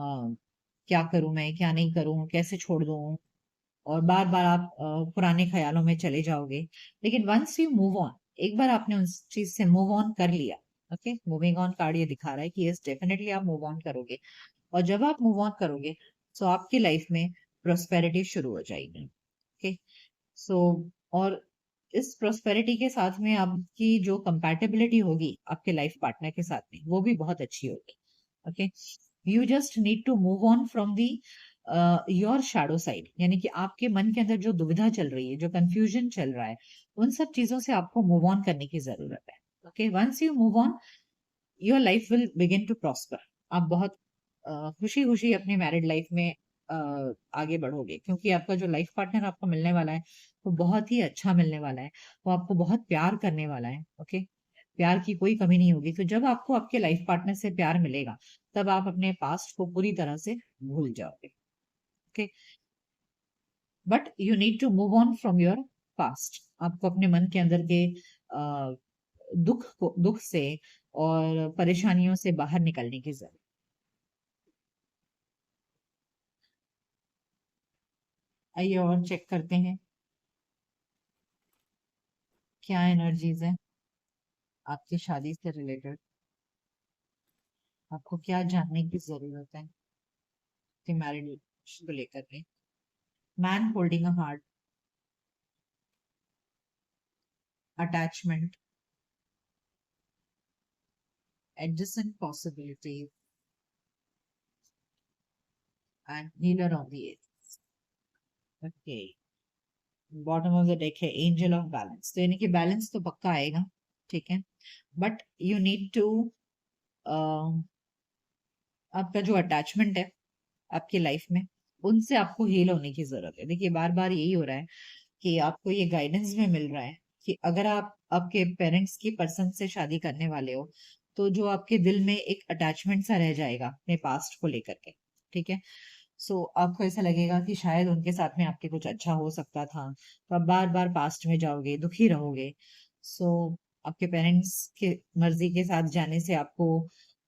[SPEAKER 1] क्या करूं मैं, क्या नहीं करूं, कैसे छोड़ दूं, और बार बार आप पुराने ख्यालों में चले जाओगे। लेकिन वंस यू मूव ऑन, एक बार आपने उस चीज से मूव ऑन कर लिया, ओके, मूविंग ऑन कार्ड ये दिखा रहा है कि यस, डेफिनेटली आप मूव ऑन करोगे। और जब आप मूव ऑन करोगे तो आपकी लाइफ में प्रोस्पेरिटी शुरू हो जाएगी। ओके, सो और इस प्रोस्पेरिटी के साथ में आपकी जो कंपैटिबिलिटी होगी आपके लाइफ पार्टनर के साथ में वो भी बहुत अच्छी होगी। Okay, you just need to move on from the your shadow side, यानी कि आपके मन के अंदर जो दुविधा चल रही है, जो कंफ्यूजन चल रहा है, उन सब चीजों से आपको मूव ऑन करने की जरूरत है। Okay, once you move on your life will begin to prosper. आप बहुत खुशी खुशी अपनी मैरिड लाइफ में आगे बढ़ोगे, क्योंकि आपका जो लाइफ पार्टनर आपको मिलने वाला है वो बहुत ही अच्छा मिलने वाला है। वो आपको बहुत प्यार करने वाला है। ओके, प्यार की कोई कमी नहीं होगी। तो जब आपको आपके लाइफ पार्टनर से प्यार मिलेगा, तब आप अपने पास्ट को पूरी तरह से भूल जाओगे। Okay, but you need to move on from your past. आपको अपने मन के अंदर के अ, दुख से और परेशानियों से बाहर निकलने की जरूरत। आइए और चेक करते हैं क्या एनर्जीज है आपकी शादी से रिलेटेड। आपको क्या जानने की जरूरत है कि मैरिड को लेकर के। Man holding a heart, attachment, adjacent possibilities, and healer of the edge। Okay, bottom of the deck है एंजल ऑफ बैलेंस। तो यानी कि बैलेंस तो पक्का आएगा, ठीक है, बट यू नीड टू, आपका जो अटैचमेंट है आपकी लाइफ में, उनसे आपको हील होने की जरूरत है। देखिए बार बार यही हो रहा है कि आपको ये गाइडेंस में मिल रहा है कि अगर आप आपके पेरेंट्स की पर्सन से शादी करने वाले हो, तो जो आपके दिल में एक अटैचमेंट सा रह जाएगा अपने पास्ट को लेकर के। ठीक है, सो आपको ऐसा लगेगा कि शायद उनके साथ में आपके कुछ अच्छा हो सकता था, तो आप बार बार पास्ट में जाओगे, दुखी रहोगे। सो आपके पेरेंट्स के मर्जी के साथ जाने से आपको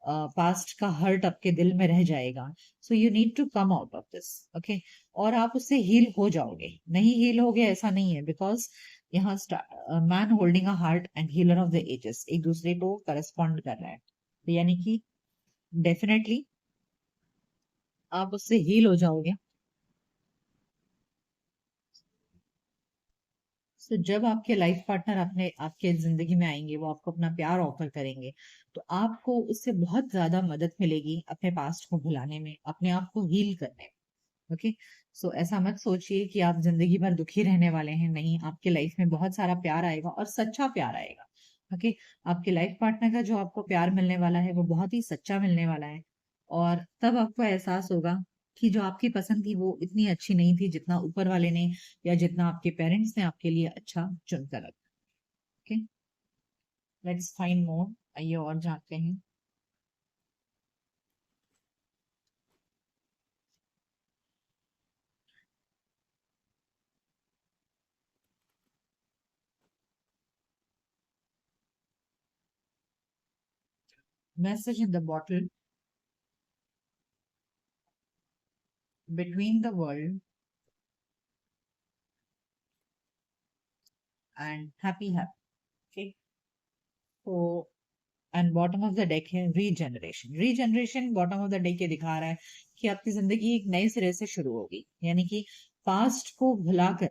[SPEAKER 1] पास्ट का हर्ट आपके दिल में रह जाएगा। So you need to come out of this. Okay, और आप उससे हील हो जाओगे। नहीं हील हो गए ऐसा नहीं है, बिकॉज यहाँ man holding a heart and healer of the ages एक दूसरे को करस्पॉन्ड कर रहा है। तो यानी कि डेफिनेटली आप उससे हील हो जाओगे। तो जब आपके लाइफ पार्टनर अपने आपके जिंदगी में आएंगे, वो आपको अपना प्यार ऑफर करेंगे, तो आपको उससे बहुत ज्यादा मदद मिलेगी अपने पास्ट को भुलाने में, अपने आप को हील करने में। ओके, सो ऐसा मत सोचिए कि आप जिंदगी भर दुखी रहने वाले हैं। नहीं, आपके लाइफ में बहुत सारा प्यार आएगा और सच्चा प्यार आएगा। ओके, आपके लाइफ पार्टनर का जो आपको प्यार मिलने वाला है वो बहुत ही सच्चा मिलने वाला है। और तब आपको एहसास होगा कि जो आपकी पसंद थी वो इतनी अच्छी नहीं थी जितना ऊपर वाले ने या जितना आपके पेरेंट्स ने आपके लिए अच्छा चुनकर रखा। Okay, let's find more. आइए और जानते हैं। Message in the bottle, between the world and happy happy. तो and bottom of the deck है regeneration. Regeneration bottom of the deck ये दिखा रहा है कि आपकी जिंदगी एक नए सिरे से शुरू होगी। यानी कि पास्ट को भुलाकर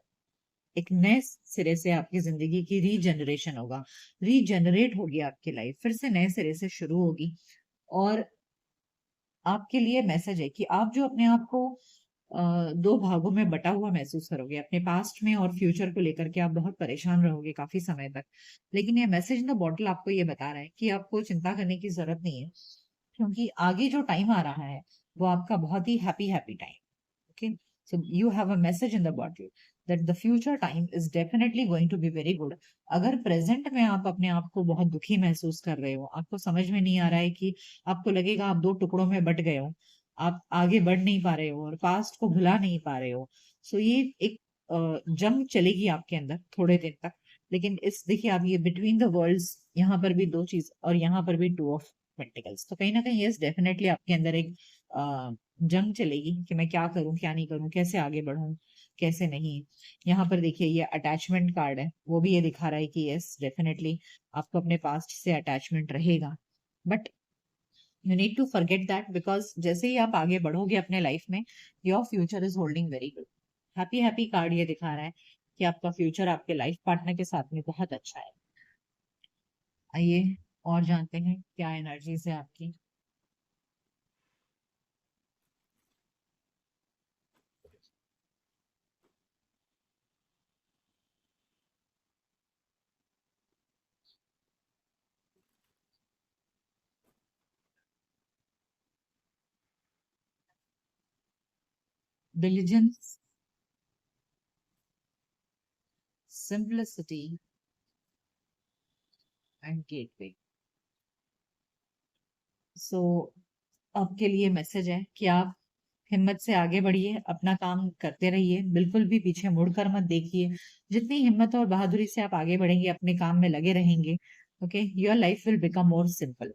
[SPEAKER 1] एक नए सिरे से आपकी जिंदगी की रीजनरेशन होगा, रीजनरेट होगी आपकी लाइफ, फिर से नए सिरे से शुरू होगी। और आपके लिए मैसेज है कि आप जो अपने आप को दो भागों में बटा हुआ महसूस करोगे, अपने पास्ट में और फ्यूचर को लेकर के आप बहुत परेशान रहोगे काफी समय तक। लेकिन ये मैसेज इन द बॉटल आपको ये बता रहा है कि आपको चिंता करने की जरूरत नहीं है, क्योंकि आगे जो टाइम आ रहा है वो आपका बहुत ही happy happy time. Okay, so you have a message in the bottle that the future time is definitely going to be very good। अगर प्रेजेंट में आप अपने आप को बहुत दुखी महसूस कर रहे हो, आपको समझ में नहीं आ रहा है कि आपको लगेगा आप दो टुकड़ों में बट गए हो, आप आगे बढ़ नहीं पा रहे हो और पास्ट को भुला नहीं पा रहे हो। सो ये एक जंग चलेगी आपके अंदर थोड़े दिन तक। लेकिन इस देखिए आप ये बिटवीन द वर्ल्ड्स, यहाँ पर भी दो चीज और यहाँ पर भी टू ऑफ पेंटिकल्स। तो कहीं ना कहीं यस डेफिनेटली आपके अंदर एक जंग चलेगी कि मैं क्या करूं क्या नहीं करूं, कैसे आगे बढ़ूं कैसे नहीं। यहाँ पर देखिए ये अटैचमेंट कार्ड है, वो भी ये दिखा रहा है कि यस डेफिनेटली आपको अपने पास्ट से अटैचमेंट रहेगा, but you need to forget that, because जैसे ही आप आगे बढ़ोगे अपने लाइफ में, your future is holding very good. Happy happy card ये दिखा रहा है कि आपका फ्यूचर आपके लाइफ पार्टनर के साथ में बहुत अच्छा है। आइए और जानते हैं क्या एनर्जीज है आपकी। diligence, simplicity and gateway. सो आपके लिए मैसेज है कि आप हिम्मत से आगे बढ़िए, अपना काम करते रहिए, बिल्कुल भी पीछे मुड़कर मत देखिए। जितनी हिम्मत और बहादुरी से आप आगे बढ़ेंगे, अपने काम में लगे रहेंगे, okay, your life will become more simple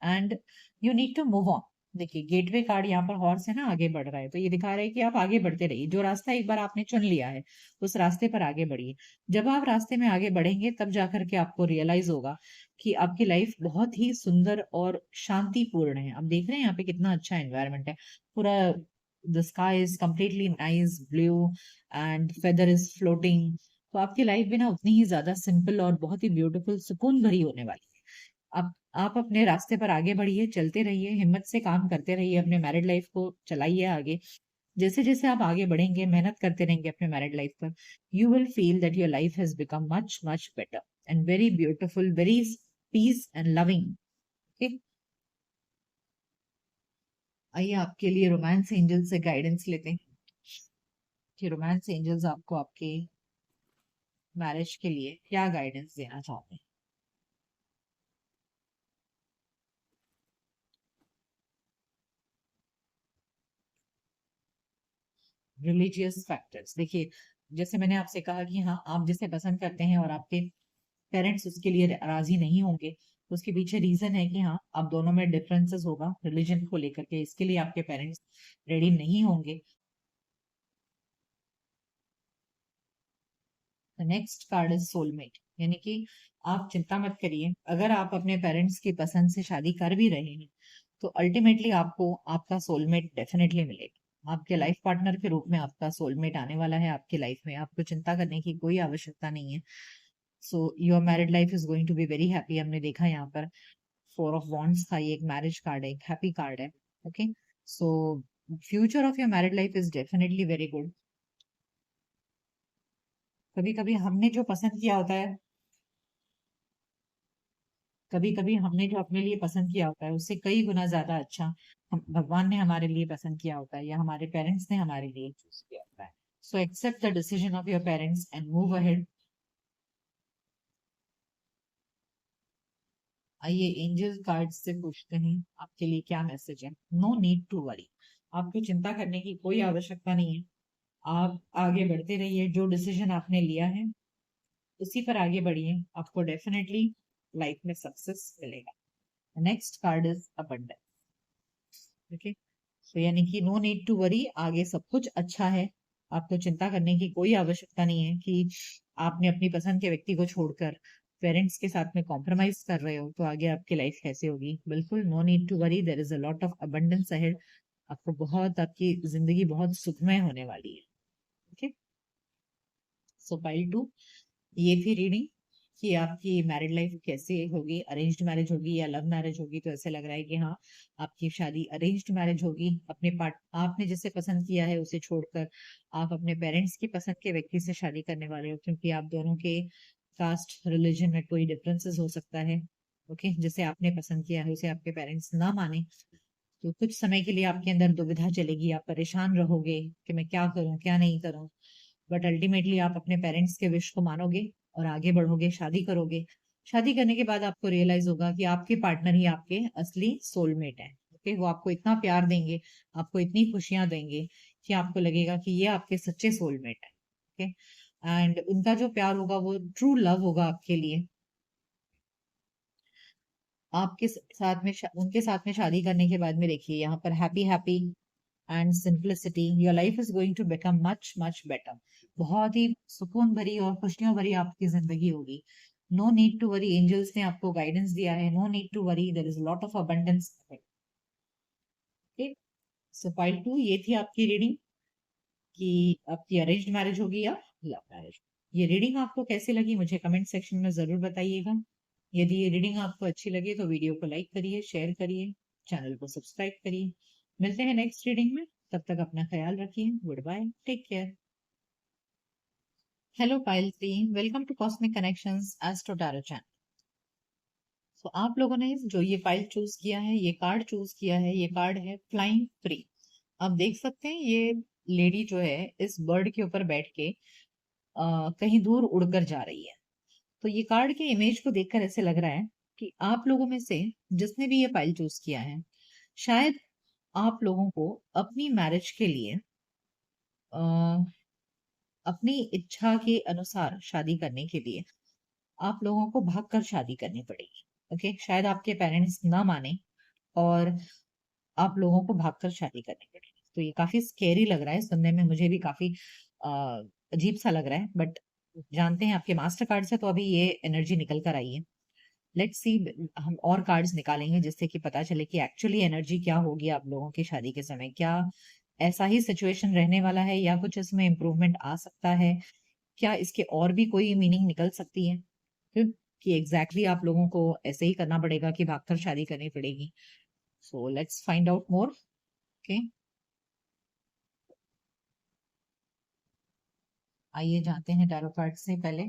[SPEAKER 1] and you need to move on. देखिए, गेटवे कार्ड यहाँ पर हॉर्स है ना, आगे बढ़ रहा है, तो ये दिखा रहा है कि आप आगे बढ़ते रहिए। जो रास्ता एक बार आपने चुन लिया है, उस रास्ते पर आगे बढ़िए। जब आप रास्ते में आगे बढ़ेंगे, तब जाकर के आपको रियलाइज होगा कि आपकी लाइफ बहुत ही सुंदर और शांतिपूर्ण है। आप देख रहे हैं यहाँ पे कितना अच्छा एनवायरनमेंट है। पूरा the sky is completely nice blue and feather is floating. तो आपकी लाइफ भी ना उतनी ही ज्यादा सिंपल और बहुत ही ब्यूटीफुल, सुकून भरी होने वाली है। आप अपने रास्ते पर आगे बढ़िए, चलते रहिए, हिम्मत से काम करते रहिए, अपने मैरिड लाइफ को चलाइए आगे। जैसे जैसे आप आगे बढ़ेंगे, मेहनत करते रहेंगे अपने मैरिड लाइफ पर, you will feel that your life has become much much better and very beautiful, very peace and loving. Okay, आइए आपके लिए रोमांस एंजल से गाइडेंस लेते हैं कि रोमांस एंजल्स आपको आपके मैरिज के लिए क्या गाइडेंस देना चाहते हैं। रिलीजियस फैक्टर्स, देखिए, जैसे मैंने आपसे कहा कि हाँ, आप जिसे पसंद करते हैं और आपके पेरेंट्स उसके लिए राजी नहीं होंगे, तो उसके पीछे रीजन है कि हाँ, आप दोनों में डिफरेंसेस होगा रिलीजन को लेकर के, इसके लिए आपके पेरेंट्स रेडी नहीं होंगे। नेक्स्ट कार्ड इज सोलमेट, यानी कि आप चिंता मत करिए, अगर आप अपने पेरेंट्स की पसंद से शादी कर भी रहे हैं, तो अल्टीमेटली आपको आपका सोलमेट डेफिनेटली मिलेगा। आपके लाइफ पार्टनर के रूप में आपका सोलमेट आने वाला है आपकी लाइफ में, आपको चिंता करने की कोई आवश्यकता नहीं है। So your married life is going to be very happy. हमने देखा यहाँ पर फोर ऑफ वॉन्ड्स का, ये एक मैरिज कार्ड है, एक हैप्पी कार्ड है। Okay, so future of your married life is definitely very good. कभी कभी हमने जो पसंद किया होता है, कभी कभी हमने जो अपने लिए पसंद किया होता है, उससे कई गुना ज्यादा अच्छा भगवान ने हमारे लिए पसंद किया होता है, या हमारे पेरेंट्स ने हमारे लिए चूज किया होता है। So accept the decision of your parents and move ahead. आइए एंजल कार्ड से पूछते हैं आपके लिए क्या मैसेज है। नो नीड टू वरी, आपको चिंता करने की कोई आवश्यकता नहीं है। आप आगे बढ़ते रहिए, जो डिसीजन आपने लिया है उसी पर आगे बढ़िए, आपको डेफिनेटली लाइफ में सक्सेस मिलेगा। Next card is abundance. Okay, तो यानी कि नो नीड टू वरी, आगे सब कुछ अच्छा है। आपको चिंता करने की कोई आवश्यकता नहीं है कि आपने अपनी पसंद के व्यक्ति को छोड़कर पेरेंट्स के साथ में कॉम्प्रोमाइज कर रहे हो, तो आगे आपकी लाइफ कैसे होगी। बिल्कुल no need to worry, there is a lot of abundance ahead. आपको बहुत, आपकी जिंदगी बहुत सुखमय होने वाली है। ओके, सो पाइल टू, ये थी रीडिंग कि आपकी मैरिड लाइफ कैसे होगी, अरेंज्ड मैरिज होगी या लव मैरिज होगी। तो ऐसे लग रहा है कि हाँ, आपकी शादी अरेंज्ड मैरिज होगी। अपने पार्ट आपने जिसे पसंद किया है उसे छोड़कर आप अपने पेरेंट्स की पसंद के व्यक्ति से शादी करने वाले हो, क्योंकि आप दोनों के कास्ट रिलीजन में कोई डिफरेंसेस हो सकता है। ओके, जिसे आपने पसंद किया है उसे आपके पेरेंट्स ना माने, तो कुछ समय के लिए आपके अंदर दुविधा चलेगी, आप परेशान रहोगे कि मैं क्या करूं क्या नहीं करूं। बट अल्टीमेटली आप अपने पेरेंट्स के विश को मानोगे और आगे बढ़ोगे, शादी करोगे। शादी करने के बाद आपको रियलाइज होगा कि आपके पार्टनर ही आपके असली सोलमेट है। ओके, वो आपको इतना प्यार देंगे, आपको इतनी खुशियां देंगे कि आपको लगेगा कि ये आपके सच्चे सोलमेट है। ओके, एंड उनका जो प्यार होगा वो ट्रू लव होगा आपके लिए। आपके साथ में उनके साथ में शादी करने के बाद में देखिए यहाँ पर happy happy and simplicity, your life is going to become much much better. बहुत ही सुकून भरी और खुशियों भरी आपकी जिंदगी होगी। No need to worry, angels ने आपको गाइडेंस दिया है, no need to worry, there is lot of abundance. Okay, so pile two, ये थी आपकी रीडिंग कि आपकी अरेंज्ड मैरिज होगी या लव मैरिज। ये रीडिंग आपको कैसी लगी मुझे कमेंट सेक्शन में जरूर बताइएगा। यदि ये रीडिंग आपको अच्छी लगे तो वीडियो को लाइक करिए, शेयर करिए, चैनल को सब्सक्राइब करिए। मिलते हैं नेक्स्ट रीडिंग में, तब तक अपना ख्याल रखिए। Good bye, take care. Hello pile three, welcome to cosmic connections astro tarot channel. तो आप लोगों ने जो ये फाइल चूज किया है, ये कार्ड चूज किया है, ये कार्ड है फ्लाइंग फ्री। आप देख सकते हैं ये लेडी जो है इस बर्ड के ऊपर बैठ के कहीं दूर उड़कर जा रही है। तो ये कार्ड के इमेज को देखकर ऐसे लग रहा है कि आप लोगों में से जिसने भी ये फाइल चूज किया है, शायद आप लोगों को अपनी मैरिज के लिए अपनी इच्छा के अनुसार शादी करने के लिए आप लोगों को भागकर शादी करनी पड़ेगी। ओके, शायद आपके पेरेंट्स ना माने और आप लोगों को भागकर शादी करनी पड़ेगी। तो ये काफी स्केरी लग रहा है सुनने में, मुझे भी काफी अजीब सा लग रहा है, बट जानते हैं आपके मास्टर कार्ड से तो अभी ये एनर्जी निकल कर आई है। लेट्स सी, हम और कार्ड्स निकालेंगे जिससे कि पता चले कि एक्चुअली एनर्जी क्या होगी आप लोगों की शादी के समय। क्या ऐसा ही सिचुएशन रहने वाला है या कुछ इसमें इम्प्रूवमेंट आ सकता है? क्या इसके और भी कोई मीनिंग निकल सकती है? कि एग्जैक्टली आप लोगों को ऐसे ही करना पड़ेगा कि भागकर शादी करनी पड़ेगी? So let's find out more. Okay, आइए जानते हैं टैरो कार्ड से पहले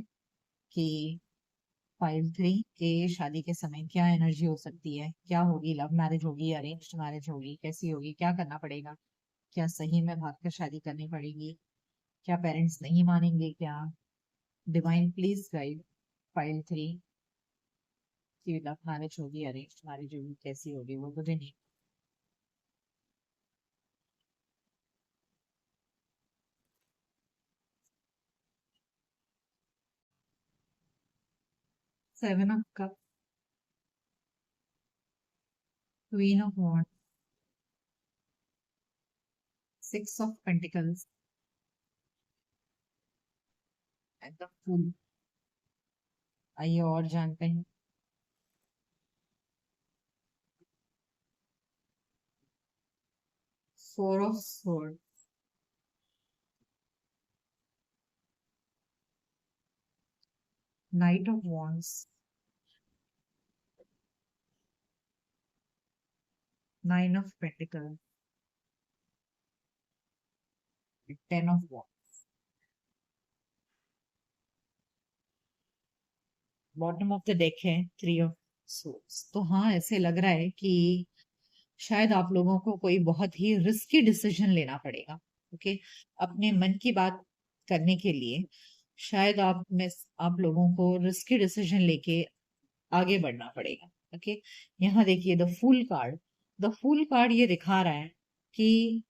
[SPEAKER 1] कि 5-3 के शादी के समय क्या एनर्जी हो सकती है, क्या होगी, लव मैरिज होगी, अरेंज्ड मैरिज होगी, कैसी होगी, क्या करना पड़ेगा, क्या सही में भागकर शादी करनी पड़ेगी, क्या पेरेंट्स नहीं मानेंगे, क्या डिवाइन प्लीज गाइड 5-3 की लव मैरिज होगी, अरेंज्ड मैरिज होगी, कैसी होगी, वो मुझे नहीं। Seven of cup, queen of wand, six of pentacles and the fool. आइए और जानते हैं। Four of sword, knight of wands, nine of pentacles, ten of wands. Bottom of the deck है थ्री ऑफ सोर्स। तो हाँ, ऐसे लग रहा है कि शायद आप लोगों को कोई बहुत ही रिस्की डिसीजन लेना पड़ेगा। ओके, अपने मन की बात करने के लिए शायद आप लोगों को रिस्की डिसीजन लेके आगे बढ़ना पड़ेगा। ओके, यहाँ देखिए the fool card. The fool card ये दिखा रहा है कि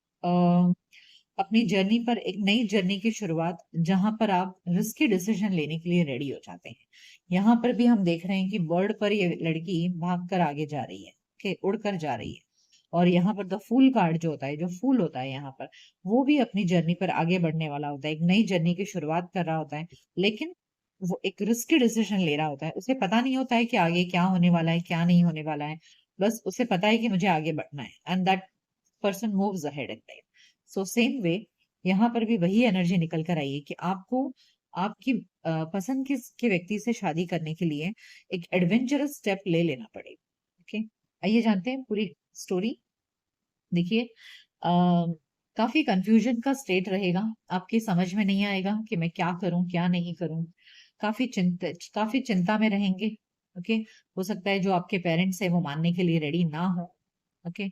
[SPEAKER 1] अपनी जर्नी पर, एक नई जर्नी की शुरुआत जहां पर आप रिस्की डिसीजन लेने के लिए रेडी हो जाते हैं। यहाँ पर भी हम देख रहे हैं कि बर्ड पर ये लड़की भाग कर आगे जा रही है, के उड़कर जा रही है। और यहाँ पर द फूल कार्ड जो होता है, जो फूल होता है यहाँ पर, वो भी अपनी जर्नी पर आगे बढ़ने वाला होता है, एक नई जर्नी की शुरुआत कर रहा होता है। लेकिन वो एक रिस्की डिसीजन ले रहा होता है, उसे पता नहीं होता है कि आगे क्या होने वाला है, क्या नहीं होने वाला है। बस उसे पता है कि मुझे आगे बढ़ना है, and that person moves ahead in life. So same way यहाँ पर भी वही एनर्जी निकल कर आई है कि आपको आपकी पसंद के व्यक्ति से शादी करने के लिए एक एडवेंचरस स्टेप ले लेना पड़ेगा। ओके, आइए जानते हैं पूरी स्टोरी। देखिए, काफी कंफ्यूजन का स्टेट रहेगा, आपकी समझ में नहीं आएगा कि मैं क्या करूं क्या नहीं करूं। काफी चिंता में रहेंगे। ओके, हो सकता है जो आपके पेरेंट्स है वो मानने के लिए रेडी ना हो। ओके,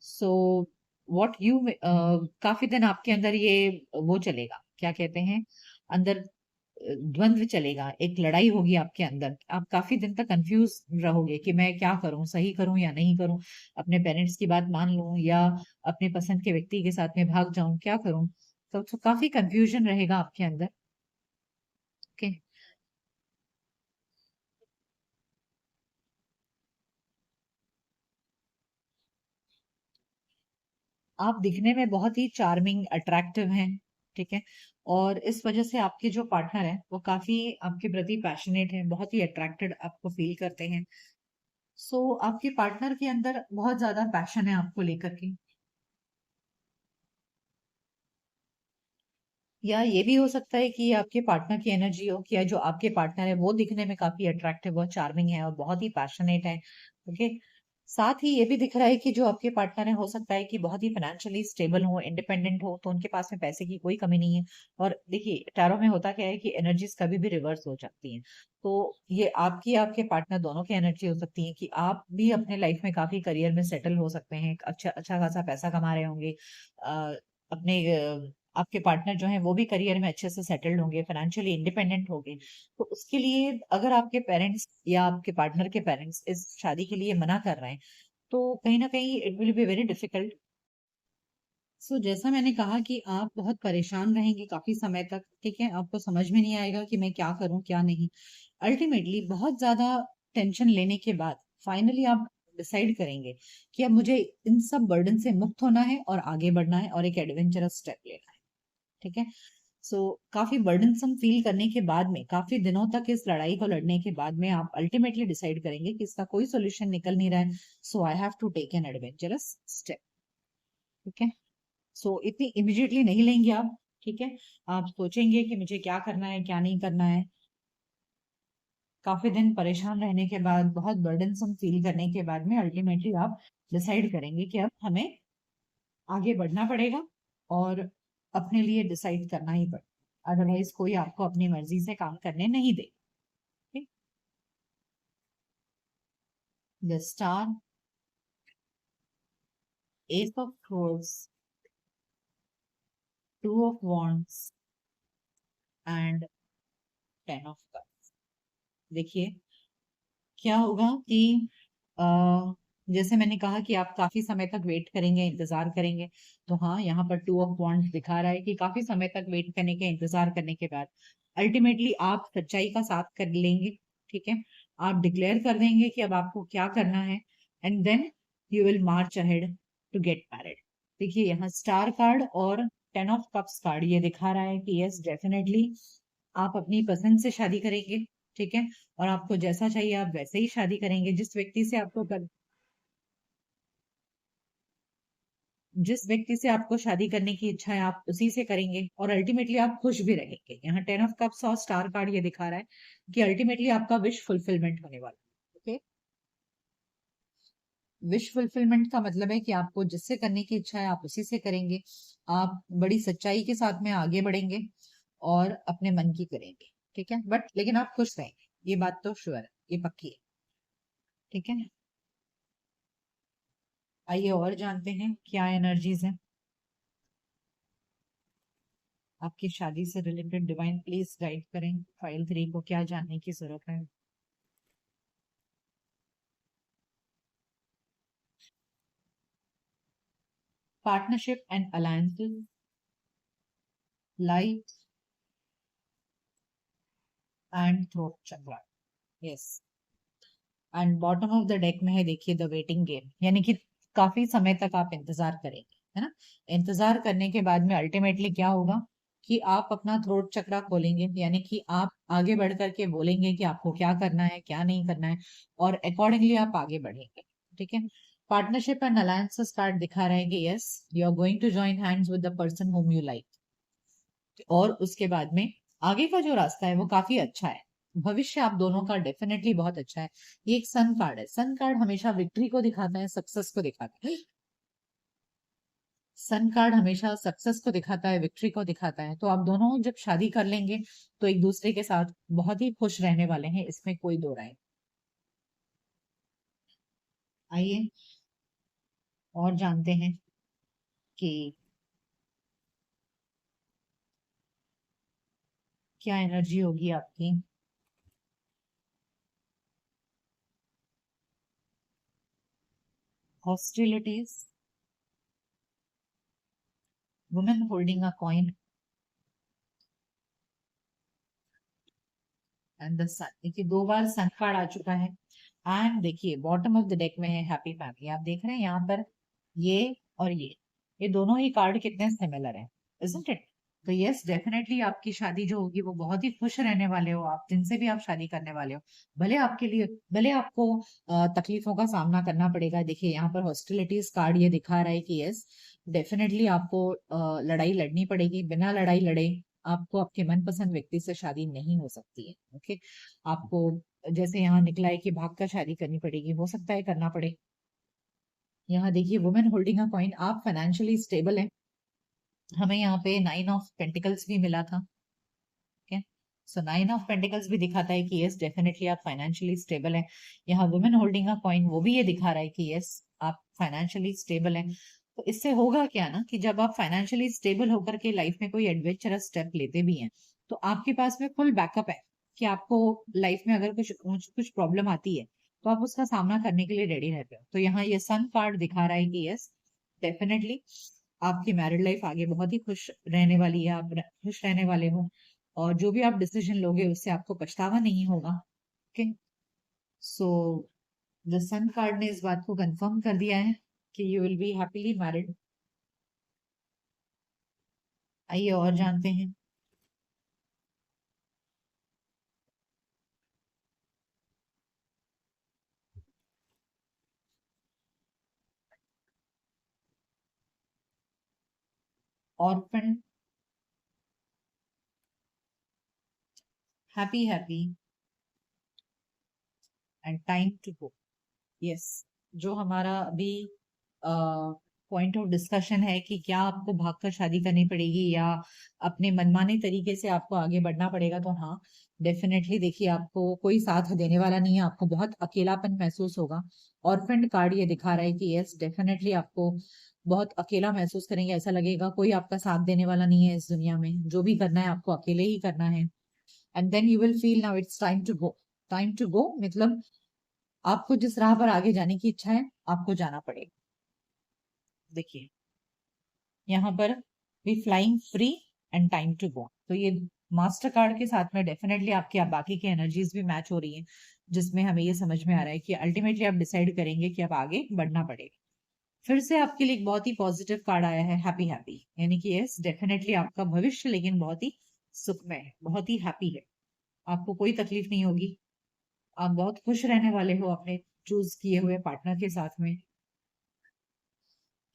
[SPEAKER 1] सो व्हाट यू काफी दिन आपके अंदर ये वो चलेगा, क्या कहते हैं, अंदर द्वंद्व चलेगा, एक लड़ाई होगी आपके अंदर। आप काफी दिन तक कंफ्यूज रहोगे कि मैं क्या करूं, सही करूं या नहीं करूं, अपने पेरेंट्स की बात मान लूं या अपने पसंद के व्यक्ति के साथ में भाग जाऊं, क्या करूं। तो काफी कंफ्यूजन रहेगा आपके अंदर। ओके, आप दिखने में बहुत ही चार्मिंग अट्रैक्टिव हैं। ठीक है, और इस वजह से आपके जो पार्टनर है वो काफी आपके प्रति पैशनेट है, बहुत ही अट्रैक्टेड आपको फील करते हैं। सो आपके पार्टनर के अंदर बहुत ज्यादा पैशन है आपको लेकर के। या ये भी हो सकता है कि आपके पार्टनर की एनर्जी हो, कि जो आपके पार्टनर है वो दिखने में काफी अट्रैक्टिव और चार्मिंग है और बहुत ही पैशनेट है। ओके, साथ ही ये भी दिख रहा है कि जो आपके पार्टनर है हो सकता है कि बहुत ही फाइनेंशियली स्टेबल हो, इंडिपेंडेंट हो, तो उनके पास में पैसे की कोई कमी नहीं है। और देखिए टैरो में होता क्या है कि एनर्जीज कभी भी रिवर्स हो जाती हैं। तो ये आपकी, आपके पार्टनर दोनों की एनर्जी हो सकती है कि आप भी अपने लाइफ में काफी करियर में सेटल हो सकते हैं, अच्छा अच्छा खासा पैसा कमा रहे होंगे, अपने आपके पार्टनर जो है वो भी करियर में अच्छे से सेटल्ड होंगे, फाइनेंशियली इंडिपेंडेंट होंगे। तो उसके लिए अगर आपके पेरेंट्स या आपके पार्टनर के पेरेंट्स इस शादी के लिए मना कर रहे हैं, तो कहीं ना कहीं it will be very difficult. So जैसा मैंने कहा कि आप बहुत परेशान रहेंगे काफी समय तक, ठीक है, आपको समझ में नहीं आएगा कि मैं क्या करूं क्या नहीं। अल्टीमेटली बहुत ज्यादा टेंशन लेने के बाद फाइनली आप डिसाइड करेंगे कि अब मुझे इन सब बर्डन से मुक्त होना है और आगे बढ़ना है और एक एडवेंचरस स्टेप लेना है। ठीक है। सो काफी बर्डनसम फील करने के बाद में, काफी दिनों तक इस लड़ाई को लड़ने के बाद में आप अल्टीमेटली डिसाइड करेंगे कि इसका कोई सोल्यूशन निकल नहीं रहा है, so I have to take an adventurous step. ठीक है। सो इतनी इमिडिएटली नहीं लेंगे आप। ठीक है। आप सोचेंगे कि मुझे क्या करना है क्या नहीं करना है। काफी दिन परेशान रहने के बाद, बहुत बर्डनसम फील करने के बाद में अल्टीमेटली आप डिसाइड करेंगे कि अब हमें आगे बढ़ना पड़ेगा और अपने लिए डिसाइड करना ही पड़ेगा, अदरवाइज कोई आपको अपनी मर्जी से काम करने नहीं दे। The star, ace of swords, two of wands and ten of cups. देखिए क्या होगा कि अ, जैसे मैंने कहा कि आप काफी समय तक वेट करेंगे, इंतजार करेंगे। तो हाँ, यहाँ पर टू ऑफ wands दिखा रहा है कि काफी समय तक वेट करने के, इंतजार करने के बाद अल्टीमेटली आप सच्चाई का साथ कर लेंगे। ठीक है। आप डिक्लेयर कर देंगे कि अब आपको क्या करना है, and then you will march ahead to get married. देखिए यहाँ स्टार कार्ड और टेन ऑफ कप्स कार्ड ये दिखा रहा है कि यस डेफिनेटली आप अपनी पसंद से शादी करेंगे। ठीक है। और आपको जैसा चाहिए आप वैसे ही शादी करेंगे, जिस व्यक्ति से आपको शादी करने की इच्छा है आप उसी से करेंगे, और अल्टीमेटली आप खुश भी रहेंगे। यहाँ टेन ऑफ कप्स और स्टार कार्ड ये दिखा रहा है कि अल्टीमेटली आपका विश फुलफिलमेंट होने वाला है। ओके। विश फुलफिलमेंट का मतलब है कि आपको जिससे करने की इच्छा है आप उसी से करेंगे। आप बड़ी सच्चाई के साथ में आगे बढ़ेंगे और अपने मन की करेंगे। ठीक है। बट लेकिन आप खुश रहेंगे, ये बात तो श्योर है, ये पक्की है। ठीक है। आइए और जानते हैं क्या एनर्जीज हैं आपकी शादी से रिलेटेड। डिवाइन प्लीज गाइड करें फाइल 3 को, क्या जानने की जरूरत है। Partnership and alliances, light and throat chakra. Yes. And bottom of the deck में है देखिए द वेटिंग गेम, यानी कि काफी समय तक आप इंतजार करेंगे, है ना। इंतजार करने के बाद में अल्टीमेटली क्या होगा कि आप अपना थ्रोट चक्रा खोलेंगे, यानी कि आप आगे बढ़ करके बोलेंगे कि आपको क्या करना है क्या नहीं करना है, और अकॉर्डिंगली आप आगे बढ़ेंगे। ठीक है। पार्टनरशिप एंड अलायंसेस कार्ड दिखा रहे हैं कि yes you are going to join hands with the person whom you like, और उसके बाद में आगे का जो रास्ता है वो काफी अच्छा है। भविष्य आप दोनों का डेफिनेटली बहुत अच्छा है। ये एक सन कार्ड है। सन कार्ड हमेशा विक्ट्री को दिखाता है, सक्सेस को दिखाता है। सन कार्ड हमेशा सक्सेस को दिखाता है, विक्ट्री को दिखाता है। तो आप दोनों जब शादी कर लेंगे तो एक दूसरे के साथ बहुत ही खुश रहने वाले हैं, इसमें कोई दो राय। आइए और जानते हैं कि क्या एनर्जी होगी आपकी। Hostilities, women holding a coin and the sun. देखिए 2 बार सन कार्ड आ चुका है। एंड देखिए बॉटम ऑफ द डेक में है हैप्पी फैमिली। आप देख रहे हैं यहाँ पर ये और ये दोनों ही कार्ड कितने सिमिलर हैं, इजंट इट। तो यस डेफिनेटली आपकी शादी जो होगी वो बहुत ही खुश रहने वाले हो आप, जिनसे भी आप शादी करने वाले हो। भले आपको तकलीफों का सामना करना पड़ेगा। देखिए यहाँ पर हॉस्टिलिटीज कार्ड ये दिखा रहा है कि यस डेफिनेटली आपको लड़ाई लड़नी पड़ेगी। बिना लड़ाई लड़े आपको आपके मनपसंद व्यक्ति से शादी नहीं हो सकती है। ओके। आपको जैसे यहाँ निकला है कि भाग कर शादी करनी पड़ेगी, हो सकता है करना पड़े। यहाँ देखिए वुमेन होल्डिंग अ कॉइन, आप फाइनेंशियली स्टेबल हैं। हमें यहाँ पे 9 ऑफ पेंटिकल्स भी मिला था। ठीक है। सो 9 ऑफ पेंटिकल्स भी दिखाता है कि यस डेफिनेटली आप फाइनेंशियली स्टेबल हैं। यहाँ वुमेन होल्डिंग अ कॉइन वो भी ये दिखा रहा है कि यस आप फाइनेंशियली स्टेबल हैं। तो इससे होगा क्या ना कि जब आप फाइनेंशियली स्टेबल होकर के लाइफ में कोई एडवेंचरस स्टेप लेते भी हैं तो आपके पास में फुल बैकअप है कि आपको लाइफ में अगर कुछ कुछ प्रॉब्लम आती है तो आप उसका सामना करने के लिए रेडी रहते हो। तो यहाँ ये सन कार्ड दिखा रहा है कि यस, डेफिनेटली आपकी मैरिड लाइफ आगे बहुत ही खुश रहने वाली है, आप खुश रहने वाले हो और जो भी आप डिसीजन लोगे उससे आपको पछतावा नहीं होगा। Okay, so the sun card ने इस बात को कंफर्म कर दिया है कि you will be happily married. आइए और जानते हैं। Orphan, happy happy and time to go. Yes, जो हमारा अभी पॉइंट ऑफ डिस्कशन है कि क्या आपको भागकर शादी करनी पड़ेगी या अपने मनमाने तरीके से आपको आगे बढ़ना पड़ेगा, तो हाँ, डेफिनेटली देखिए आपको कोई साथ देने वाला नहीं है, आपको बहुत अकेलापन महसूस होगा। ऑर्फेंड कार्ड ये दिखा रहा है कि यस, डेफिनेटली आपको बहुत अकेला महसूस करेंगे, ऐसा लगेगा कोई आपका साथ देने वाला नहीं है इस दुनिया में, जो भी करना है आपको अकेले ही करना है। And then you will feel now it's time to go. Time to go मतलब आपको जिस राह पर आगे जाने की इच्छा है आपको जाना पड़ेगा। देखिए यहाँ पर भी flying free and time to go, तो ये मास्टर कार्ड के साथ में डेफिनेटली आपकी आप बाकी की एनर्जीज भी मैच हो रही हैं, जिसमें हमें ये समझ में आ रहा है कि अल्टीमेटली आप डिसाइड करेंगे कि अब आगे बढ़ना पड़ेगा। फिर से आपके लिए एक बहुत ही पॉजिटिव कार्ड आया है, हैप्पी हैप्पी, यानी कि यस, डेफिनेटली आपका भविष्य लेकिन बहुत ही सुखमय है, बहुत ही हैप्पी है, आपको कोई तकलीफ नहीं होगी, आप बहुत खुश रहने वाले हो अपने चूज किए हुए पार्टनर के साथ में।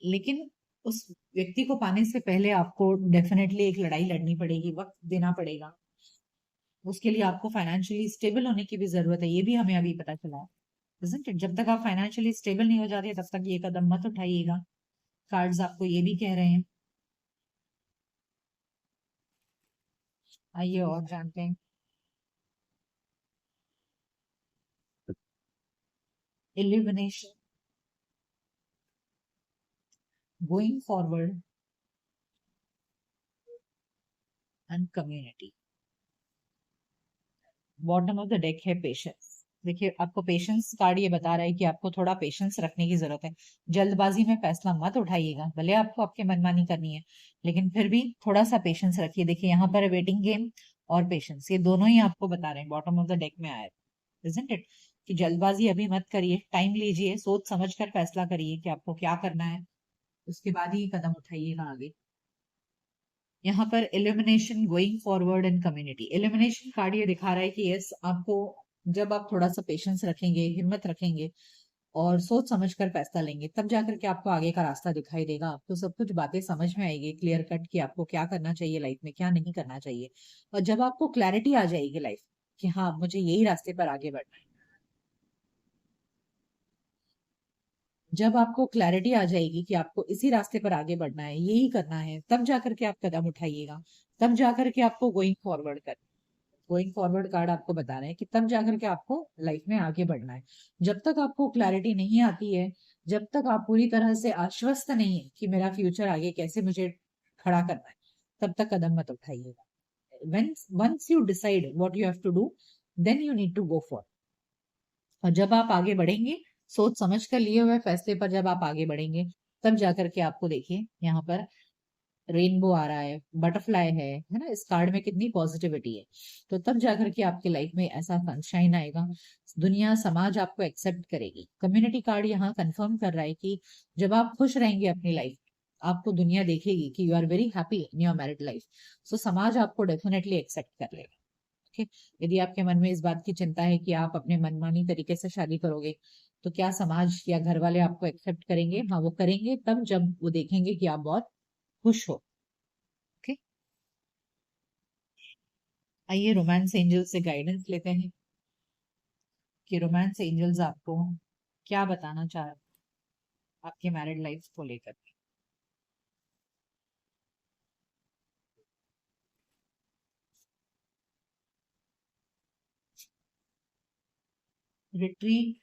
[SPEAKER 1] लेकिन उस व्यक्ति को पाने से पहले आपको डेफिनेटली एक लड़ाई लड़नी पड़ेगी, वक्त देना पड़ेगा, उसके लिए आपको फाइनेंशियली स्टेबल होने की भी जरूरत है, ये भी हमें अभी पता चला है, isn't it? जब तक आप फाइनेंशियली स्टेबल नहीं हो जाते तब तक ये कदम मत उठाइएगा, कार्ड्स आपको ये भी कह रहे हैं। आइए और जानते हैं। Illumination, going forward and community. Bottom of the deck है पेशेंस। देखिए आपको पेशेंस कार्ड ये बता रहा है कि आपको थोड़ा पेशेंस रखने की जरूरत है, जल्दबाजी में फैसला मत उठाइएगा, भले आपको आपके मनमानी करनी है लेकिन फिर भी थोड़ा सा पेशेंस रखिए। देखिए यहाँ पर वेटिंग गेम और पेशेंस ये दोनों ही आपको बता रहे हैं, बॉटम ऑफ द डेक में आया, इजंट इट, कि जल्दबाजी अभी मत करिए, टाइम लीजिए, सोच समझ कर फैसला करिए कि आपको क्या करना है, उसके बाद ही कदम उठाइएगा आगे। यहाँ पर illumination, going forward and community. Illumination card ये दिखा रहा है कि यस, आपको जब आप थोड़ा सा पेशेंस रखेंगे, हिम्मत रखेंगे और सोच समझ कर फैसला लेंगे तब जाकर के आपको आगे का रास्ता दिखाई देगा, आपको सब कुछ बातें समझ में आएगी क्लियर कट कि आपको क्या करना चाहिए लाइफ में, क्या नहीं करना चाहिए। और जब आपको क्लैरिटी आ जाएगी लाइफ कि हाँ मुझे यही रास्ते पर आगे बढ़ना है, जब आपको क्लैरिटी आ जाएगी कि आपको इसी रास्ते पर आगे बढ़ना है, यही करना है, तब जाकर के आप कदम उठाइएगा, तब जाकर के आपको गोइंग फॉरवर्ड कर, गोइंग फॉरवर्ड कार्ड आपको बता रहे हैं कि तब जाकर के आपको लाइफ में आगे बढ़ना है। जब तक आपको क्लैरिटी नहीं आती है, जब तक आप पूरी तरह से आश्वस्त नहीं है कि मेरा फ्यूचर आगे कैसे मुझे खड़ा करना है, तब तक कदम मत उठाइएगा। when once you decide what you have to do, then you need to go for। और जब आप आगे बढ़ेंगे, सोच समझ कर लिए हुए फैसले पर जब आप आगे बढ़ेंगे, तब जाकर के आपको देखिए यहाँ पर रेनबो आ रहा है, बटरफ्लाई है ना, इस कार्ड में कितनी पॉजिटिविटी है। तो तब जाकर के आपकी लाइफ में ऐसा सनशाइन आएगा, दुनिया समाज आपको एक्सेप्ट करेगी। कम्युनिटी कार्ड यहाँ कंफर्म कर रहा है कि जब आप खुश रहेंगे अपनी लाइफ, आपको दुनिया देखेगी कि you are very happy in your married life, so समाज आपको डेफिनेटली एक्सेप्ट कर लेगा। ठीक है, यदि आपके मन में इस बात की चिंता है कि आप अपने मनमानी तरीके से शादी करोगे तो क्या समाज या घर वाले आपको एक्सेप्ट करेंगे? हाँ, वो करेंगे तब जब वो देखेंगे कि आप बहुत खुश हो। ओके, आइए रोमांस एंजल से गाइडेंस लेते हैं कि रोमांस एंजल्स आपको क्या बताना चाह रहे हैं आपके मैरिड लाइफ को लेकर। Retreat,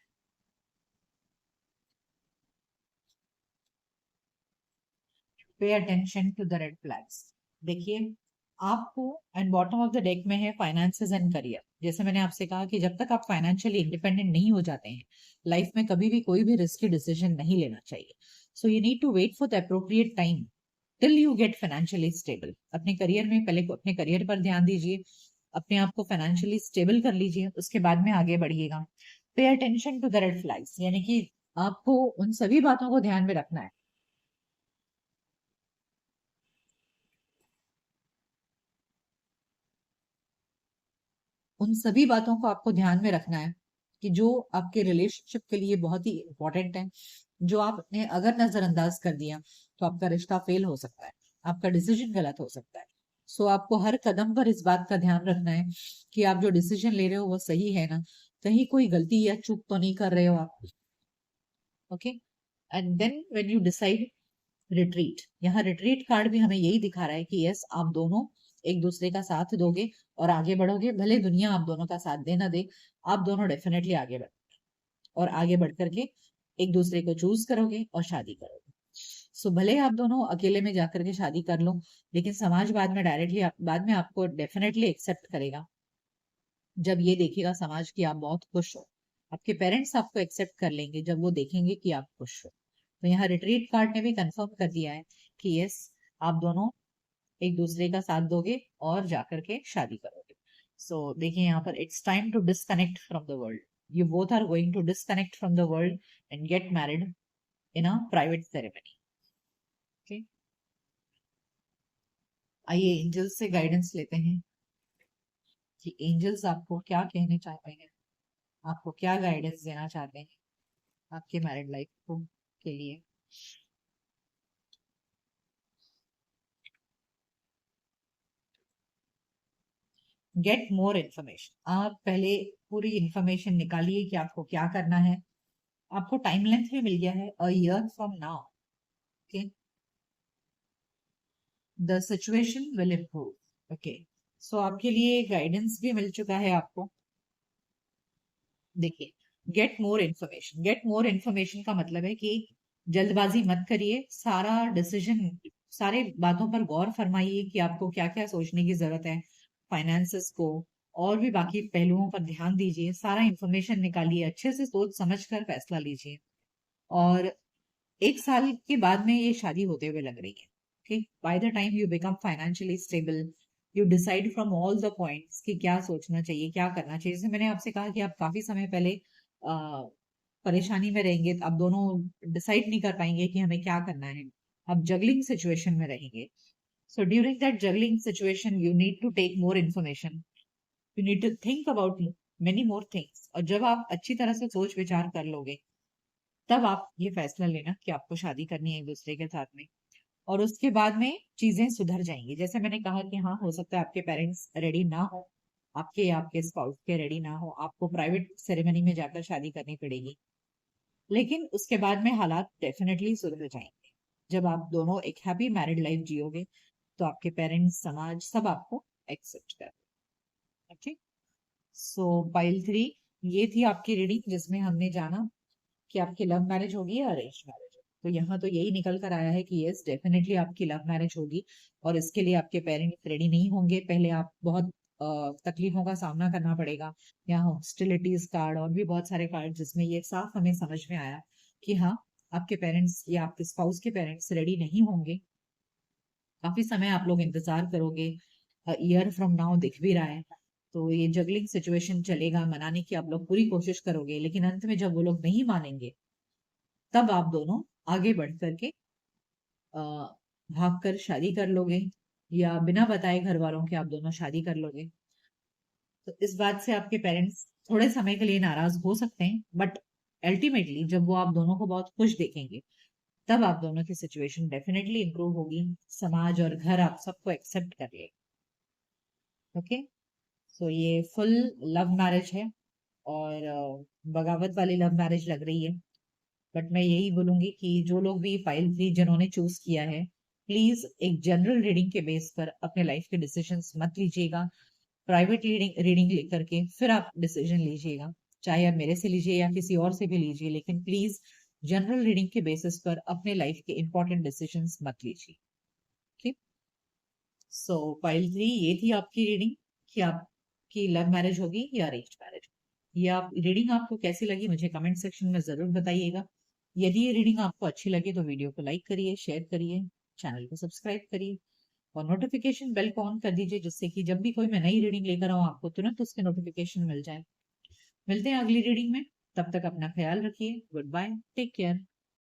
[SPEAKER 1] pay attention to the red flags. देखिए, आपको and bottom of the deck में है फाइनेंसेस एंड करियर। जैसे मैंने आपसे कहा कि जब तक आप फाइनेंशियली इंडिपेंडेंट नहीं हो जाते हैं, लाइफ में कभी भी कोई भी रिस्की डिसीजन नहीं लेना चाहिए। So you need to wait for the appropriate time till you get financially stable. अपने करियर में पहले अपने करियर पर ध्यान दीजिए, अपने आप को फाइनेंशियली स्टेबल कर लीजिए, उसके बाद में आगे बढ़िएगा। Pay attention to the red flags, यानी कि आपको उन सभी बातों को ध्यान में रखना है। उन सभी बातों को आपको ध्यान में रखना है कि जो आपके रिलेशनशिप के लिए बहुत ही इंपॉर्टेंट है, जो आपने अगर नजरअंदाज कर दिया तो आपका रिश्ता फेल हो सकता है, आपका डिसीजन गलत हो सकता है। सो आपको हर कदम पर इस बात का ध्यान रखना है कि आप जो डिसीजन ले रहे हो वो सही है ना, कहीं कोई गलती या चूक तो नहीं कर रहे हो आप। Okay, and then when you decide retreat, यहाँ रिट्रीट कार्ड भी हमें यही दिखा रहा है कि यस, आप दोनों एक दूसरे का साथ दोगे और आगे बढ़ोगे, भले दुनिया आप दोनों का साथ दे ना दे, आप दोनों डेफिनेटली आगे बढ़ और आगे बढ़ करके एक दूसरे को चूज करोगे और शादी करोगे। सो भले आप दोनों अकेले में जाकर के शादी कर लो, लेकिन समाज बाद में डायरेक्टली बाद में आपको डेफिनेटली एक्सेप्ट करेगा। जब ये देखेगा समाज कि आप बहुत खुश हो, आपके पेरेंट्स आपको एक्सेप्ट कर लेंगे जब वो देखेंगे कि आप खुश हो। तो यहाँ रिट्रीट कार्ड ने भी कंफर्म कर दिया है कि यस, आप दोनों एक दूसरे का साथ दोगे और जाकर के शादी करोगे। सो देखिए यहाँ पर, it's time to disconnect from the world. You both are going to disconnect from the world and get married in a private ceremony. Okay, आइए एंजल्स से गाइडेंस लेते हैं कि एंजल्स आपको क्या कहने चाहते हैं, आपको क्या गाइडेंस देना चाहते हैं आपके मैरिड लाइफ को के लिए। गेट मोर इन्फॉर्मेशन, आप पहले पूरी इंफॉर्मेशन निकालिए कि आपको क्या करना है। आपको टाइम लेंथ भी मिल गया है, a year from now. Okay, the situation will improve. Okay, so आपके लिए गाइडेंस भी मिल चुका है आपको। देखिए, get more information, get more information का मतलब है कि जल्दबाजी मत करिए, सारा डिसीजन, सारे बातों पर गौर फरमाइए कि आपको क्या क्या सोचने की जरूरत है, फाइनेंसेस को और भी बाकी पहलुओं पर ध्यान दीजिए, सारा इंफॉर्मेशन निकालिए, अच्छे से सोच समझ कर फैसला लीजिए। और 1 साल के बाद में ये शादी होते हुए लग रही है। ठीक, by the time you become financially stable, you decide from all the points कि क्या सोचना चाहिए, क्या करना चाहिए। जैसे मैंने आपसे कहा कि आप काफी समय पहले परेशानी में रहेंगे, तो आप दोनों डिसाइड नहीं कर पाएंगे कि हमें क्या करना है, आप जगलिंग सिचुएशन में रहेंगे। So during that juggling situation you need to take more information, you need to think about many more things. और जब आप अच्छी तरह से सोच विचार कर लोगे, तब आप ये फैसला लेना कि आपको शादी करनी है एक दूसरे के साथ में। और उसके बाद में चीजें सुधर जाएंगी। जैसे मैंने कहा कि हाँ, हो सकता है आपके पेरेंट्स रेडी ना हो, आपके या आपके स्पाउस के रेडी ना हो, आपको प्राइवेट सेरेमनी में जाकर शादी करनी पड़ेगी, लेकिन उसके बाद में हालात डेफिनेटली सुधर जाएंगे। जब आप दोनों एक हैप्पी मैरिड लाइफ जियोगे, तो आपके पेरेंट्स, समाज, सब आपको एक्सेप्ट कर। ओके, सो पाइल 3, ये थी आपकी रीडिंग जिसमें हमने जाना कि आपकी लव मैरिज होगी या अरेंज मैरिज। तो यहाँ तो यही निकल कर आया है कि यस, डेफिनेटली आपकी लव मैरिज होगी और इसके लिए आपके पेरेंट्स रेडी नहीं होंगे। पहले आप बहुत तकलीफों का सामना करना पड़ेगा। यहाँ हॉस्टिलिटीज कार्ड और भी बहुत सारे कार्ड जिसमें ये साफ हमें समझ में आया कि हाँ, आपके पेरेंट्स या आपके स्पाउस के पेरेंट्स रेडी नहीं होंगे। काफी समय आप लोग इंतजार करोगे, ईयर फ्रॉम नाउ दिख भी रहा है। तो ये जगलिंग सिचुएशन चलेगा, मनाने की आप लोग पूरी कोशिश करोगे, लेकिन अंत में जब वो लोग नहीं मानेंगे, तब आप दोनों आगे बढ़ करके भाग कर शादी कर लोगे, या बिना बताए घर वालों के आप दोनों शादी कर लोगे। तो इस बात से आपके पेरेंट्स थोड़े समय के लिए नाराज हो सकते हैं, बट अल्टीमेटली जब वो आप दोनों को बहुत खुश देखेंगे, तब आप दोनों की सिचुएशन डेफिनेटली इंप्रूव होगी, समाज और घर आप सबको एक्सेप्ट कर लेगा। ओके, सो ये फुल लव मैरिज है और बगावत वाली लव मैरिज लग रही है। बट मैं यही बोलूंगी कि जो लोग भी फाइल 3 जिन्होंने चूज किया है, प्लीज एक जनरल रीडिंग के बेस पर अपने लाइफ के डिसीजंस मत लीजिएगा। प्राइवेट रीडिंग रीडिंग लेकर के फिर आप डिसीजन लीजिएगा, चाहे आप मेरे से लीजिए या किसी और से भी लीजिए, लेकिन प्लीज जनरल रीडिंग के बेसिस पर अपने लाइफ के इंपॉर्टेंट डिसीजंस मत लीजिए। सो फाइल 3 ये थी आपकी रीडिंग कि आपकी लव मैरिज होगी या अरेंज मैरिज। ये आप रीडिंग आपको कैसी लगी मुझे कमेंट सेक्शन में जरूर बताइएगा। यदि ये रीडिंग आपको अच्छी लगी तो वीडियो को लाइक करिए, शेयर करिए, चैनल को सब्सक्राइब करिए और नोटिफिकेशन बेल को ऑन कर दीजिए, जिससे कि जब भी कोई मैं नई रीडिंग लेकर आऊँ आपको तुरंत उसके नोटिफिकेशन मिल जाए। मिलते हैं अगली रीडिंग में, तब तक अपना ख्याल रखिए। Good bye, take care.